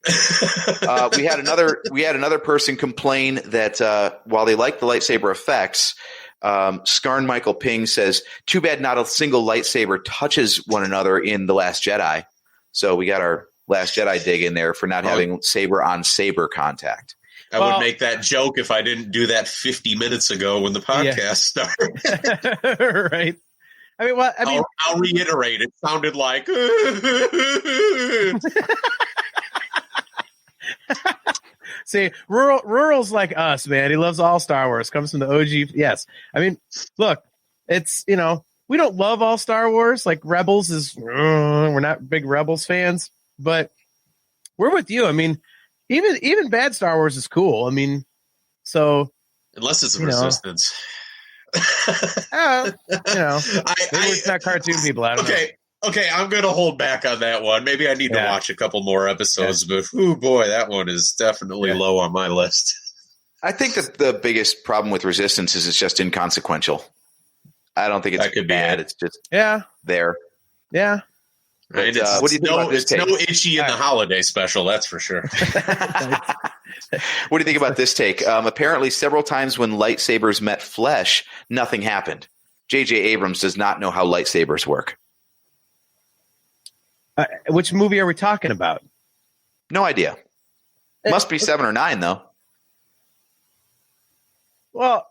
We had another person complain that while they like the lightsaber effects, Skarn Michael Ping says, "Too bad not a single lightsaber touches one another in The Last Jedi." So we got our Last Jedi dig in there for not having saber on saber contact. I would make that joke if I didn't do that 50 minutes ago when the podcast started. Right. I mean, I'll reiterate. It sounded like. See, rural's like us, man. He loves all Star Wars. Comes from the OG. Yes. I mean, look, it's, we don't love all Star Wars. Like Rebels is, we're not big Rebels fans, but we're with you. I mean, even bad Star Wars is cool. I mean, so. Unless it's a Resistance. It's not cartoon people. I don't know. Okay, I'm going to hold back on that one. Maybe I need to watch a couple more episodes, but oh boy, that one is definitely low on my list. I think that the biggest problem with Resistance is it's just inconsequential. I don't think it's bad. It's just there. Yeah. But, what do you think about this take? No itchy in the holiday special, that's for sure. What do you think about this take? Apparently, several times when lightsabers met flesh, nothing happened. J.J. Abrams does not know how lightsabers work. Which movie are we talking about? No idea. Must be 7 or 9, though. Well,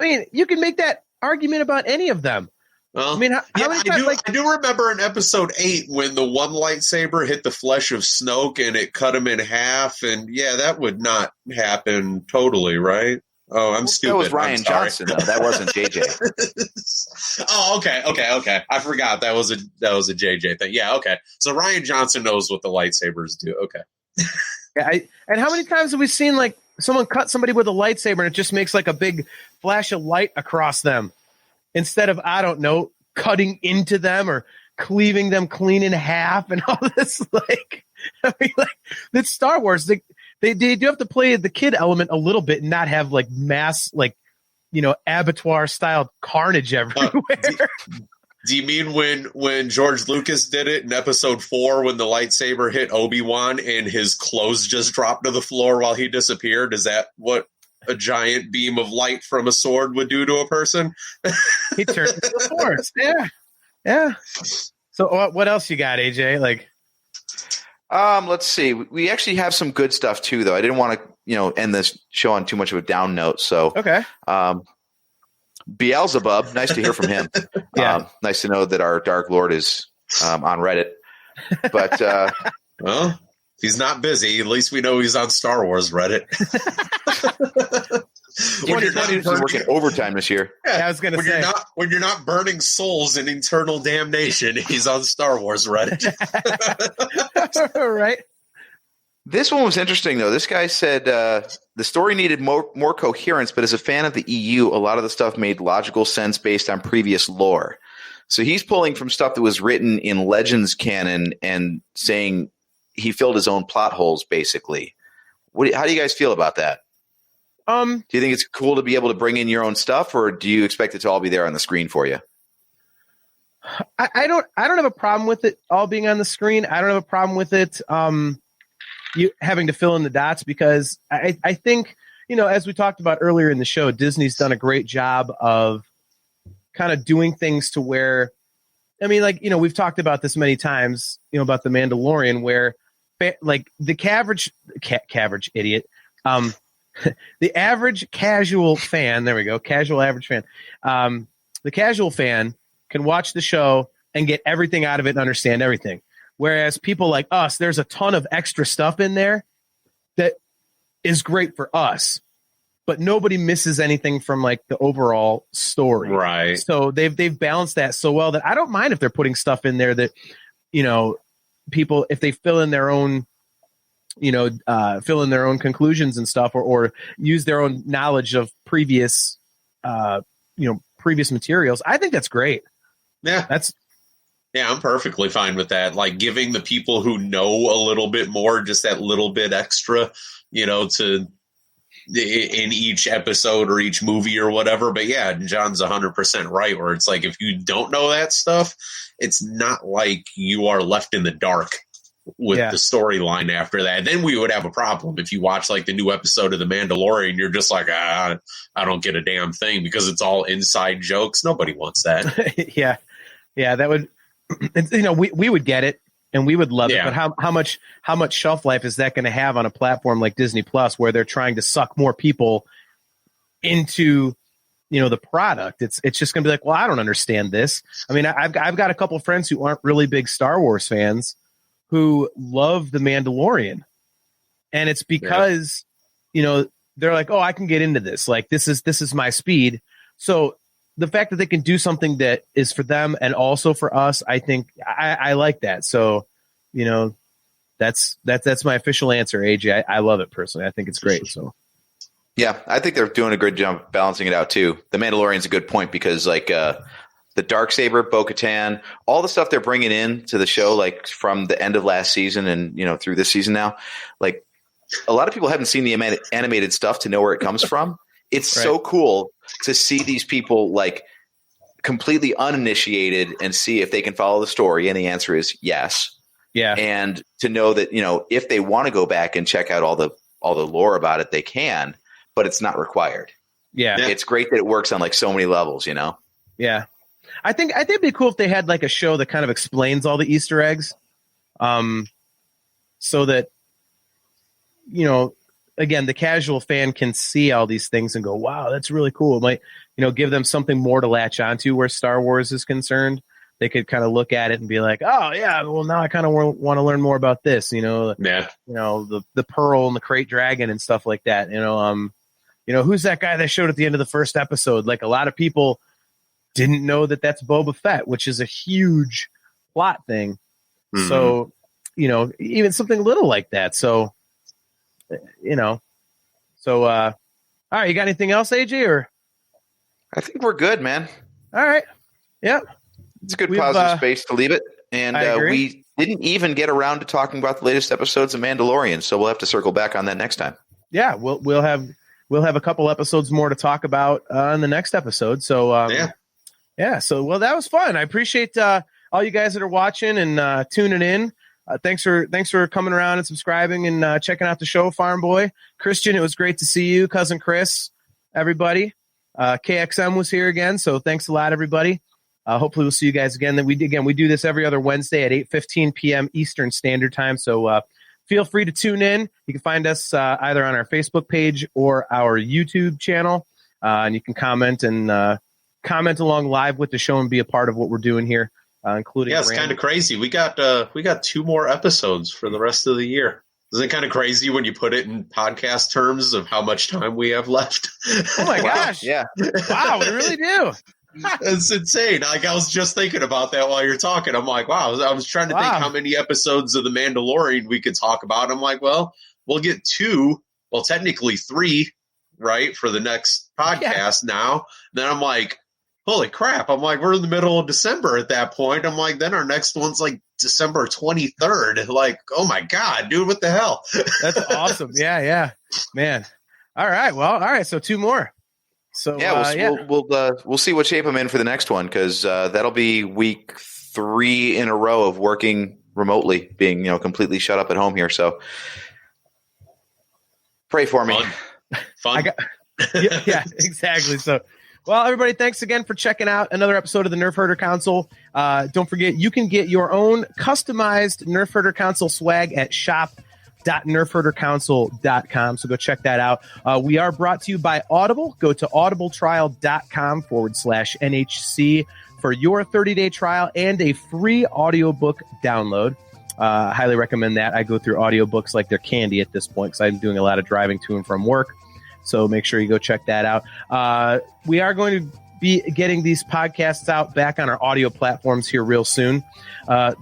I mean, you can make that argument about any of them. Well, I mean, how many times, I do remember in episode 8 when the one lightsaber hit the flesh of Snoke and it cut him in half, and that would not happen totally, right? Oh, I'm stupid. That was Ryan Johnson, though. That wasn't JJ. Okay. I forgot that was a JJ thing. Yeah, okay. So Ryan Johnson knows what the lightsabers do. Okay. And how many times have we seen like someone cut somebody with a lightsaber and it just makes like a big flash of light across them instead of, I don't know, cutting into them or cleaving them clean in half and all this? It's Star Wars. They do have to play the kid element a little bit and not have like mass, abattoir style carnage everywhere. Do you mean when George Lucas did it in episode 4 when the lightsaber hit Obi-Wan and his clothes just dropped to the floor while he disappeared? Is that what a giant beam of light from a sword would do to a person? He turned into the Force. Yeah. So what else you got, AJ? Let's see. We actually have some good stuff too, though. I didn't want to, end this show on too much of a down note. So, okay. Beelzebub, nice to hear from him. Nice to know that our Dark Lord is on Reddit. But well, he's not busy. At least we know he's on Star Wars Reddit. He's working overtime this year. Yeah, I was going to say. When you're not burning souls in eternal damnation, he's on Star Wars Reddit. Right. This one was interesting, though. This guy said the story needed more coherence, but as a fan of the EU, a lot of the stuff made logical sense based on previous lore. So he's pulling from stuff that was written in Legends canon and saying he filled his own plot holes, basically. How do you guys feel about that? Do you think it's cool to be able to bring in your own stuff, or do you expect it to all be there on the screen for you? I don't have a problem with it all being on the screen. I don't have a problem with it you having to fill in the dots, because I think, as we talked about earlier in the show, Disney's done a great job of kind of doing things to where, we've talked about this many times, about The Mandalorian, where the average idiot, the average casual fan, there we go, casual average fan, the casual fan can watch the show and get everything out of it and understand everything. Whereas people like us, there's a ton of extra stuff in there that is great for us, but nobody misses anything from the overall story. Right. So they've balanced that so well that I don't mind if they're putting stuff in there that, people, if they fill in their own, conclusions and stuff, or use their own knowledge of previous materials. I think that's great. Yeah. I'm perfectly fine with that. Giving the people who know a little bit more, just that little bit extra, to in each episode or each movie or whatever. But yeah, John's 100% right, where it's like, if you don't know that stuff, it's not like you are left in the dark with the storyline after that. Then we would have a problem. If you watch like the new episode of The Mandalorian, you're just like, I don't get a damn thing because it's all inside jokes. Nobody wants that. Yeah, that would, we would get it. And we would love it, but how much shelf life is that going to have on a platform like Disney Plus, where they're trying to suck more people into, the product? It's just going to be like, well, I don't understand this. I mean, I've got a couple of friends who aren't really big Star Wars fans who love The Mandalorian, and it's because they're like, oh, I can get into this. Like this is my speed. So the fact that they can do something that is for them and also for us, I think I like that. So, that's my official answer, AJ. I love it personally. I think it's great. So, yeah, I think they're doing a good job balancing it out too. The Mandalorian's a good point because like the Darksaber, Bo-Katan, all the stuff they're bringing in to the show, like from the end of last season and through this season now, like a lot of people haven't seen the animated stuff to know where it comes from. It's so cool to see these people like completely uninitiated and see if they can follow the story. And the answer is yes. Yeah. And to know that, if they want to go back and check out all the lore about it, they can, but it's not required. Yeah. It's great that it works on like so many levels, Yeah. I think it'd be cool if they had like a show that kind of explains all the Easter eggs. So that, again, the casual fan can see all these things and go, wow, that's really cool. It might, give them something more to latch onto where Star Wars is concerned. They could kind of look at it and be like, oh yeah, well now I kind of want to learn more about this, the pearl and the crate dragon and stuff like that. Who's that guy that showed at the end of the first episode? Like a lot of people didn't know that that's Boba Fett, which is a huge plot thing. Mm-hmm. So, even something little like that. So, all right, you got anything else, AJ, or? I think we're good, man. All right. Yeah. It's a good positive space to leave it. And we didn't even get around to talking about the latest episodes of Mandalorian, so we'll have to circle back on that next time. Yeah, we'll have a couple episodes more to talk about in the next episode. So so that was fun. I appreciate all you guys that are watching and tuning in. Thanks for coming around and subscribing and checking out the show, Farm Boy. Christian, it was great to see you. Cousin Chris, everybody. KXM was here again, so thanks a lot, everybody. Hopefully we'll see you guys again. We do this every other Wednesday at 8:15 p.m. Eastern Standard Time, so feel free to tune in. You can find us either on our Facebook page or our YouTube channel, and you can comment along live with the show and be a part of what we're doing here. Including it's kind of crazy. We got 2 more episodes for the rest of the year. Isn't it kind of crazy when you put it in podcast terms of how much time we have left? Oh my gosh! Yeah, wow, we really do. It's insane. Like I was just thinking about that while you're talking. I'm like, wow. I was trying to think how many episodes of The Mandalorian we could talk about. I'm like, well, we'll get 2. Well, technically 3, right, for the next podcast now. Then I'm like, holy crap. I'm like, we're in the middle of December at that point. I'm like, then our next one's like December 23rd. Like, oh my God, dude, what the hell? That's awesome. Yeah. Man. All right. So 2 more. So we'll see what shape I'm in for the next one, because that'll be week 3 in a row of working remotely, being completely shut up at home here. So pray for me. Fun. Yeah, exactly. So, well, everybody, thanks again for checking out another episode of the Nerf Herder Council. Don't forget, you can get your own customized Nerf Herder Council swag at shop.nerfherdercouncil.com. So go check that out. We are brought to you by Audible. Go to audibletrial.com/NHC for your 30-day trial and a free audiobook download. Highly recommend that. I go through audiobooks like they're candy at this point because I'm doing a lot of driving to and from work. So make sure you go check that out. We are going to be getting these podcasts out back on our audio platforms here real soon.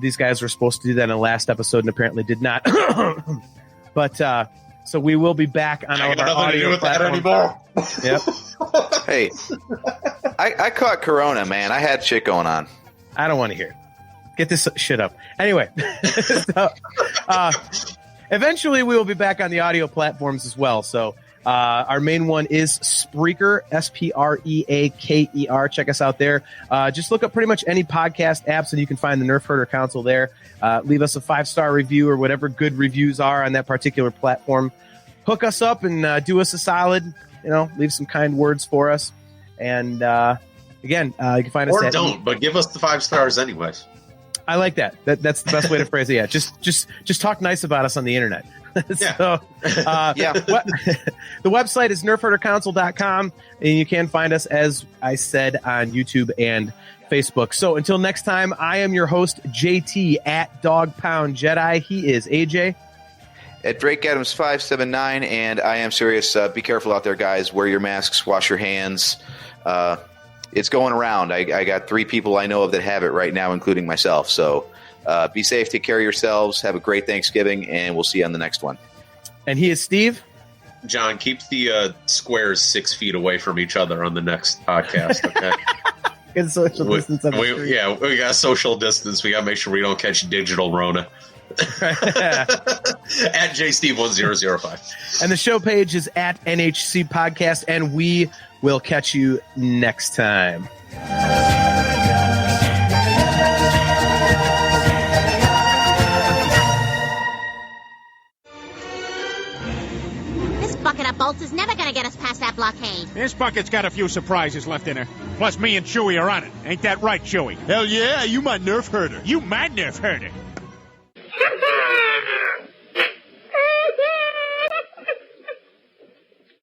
These guys were supposed to do that in the last episode and apparently did not. But so we will be back on our audio platform. Yep. Hey, I caught Corona, man. I had shit going on. I don't want to hear it. Get this shit up. Anyway, eventually we will be back on the audio platforms as well. So Our main one is Spreaker, Spreaker. Check us out there. Just look up pretty much any podcast apps and you can find the Nerf Herder Council there. Leave us a 5-star review or whatever good reviews are on that particular platform. Hook us up and do us a solid, leave some kind words for us. And again, you can find us or don't, but give us the 5 stars anyways. I like that. That's the best way to phrase it. Yeah, just talk nice about us on the internet. So, the website is nerfherdercouncil.com, and you can find us, as I said, on YouTube and Facebook. So until next time, I am your host, JT at Dog Pound Jedi. He is AJ. At Drake Adams 579, and I am serious. Be careful out there, guys. Wear your masks, wash your hands. It's going around. I got 3 people I know of that have it right now, including myself. So be safe, take care of yourselves, have a great Thanksgiving, and we'll see you on the next one. And he is Steve. John, keep the squares 6 feet away from each other on the next podcast, okay? Get social distance on the street. Yeah, we got social distance. We got to make sure we don't catch digital Rona. At JSteve1005. And the show page is at NHC Podcast, and we will catch you next time. This bucket of bolts is never gonna get us past that blockade. This bucket's got a few surprises left in her. Plus, me and Chewie are on it. Ain't that right, Chewie? Hell yeah, you my Nerf herder. You my Nerf herder. Ha ha!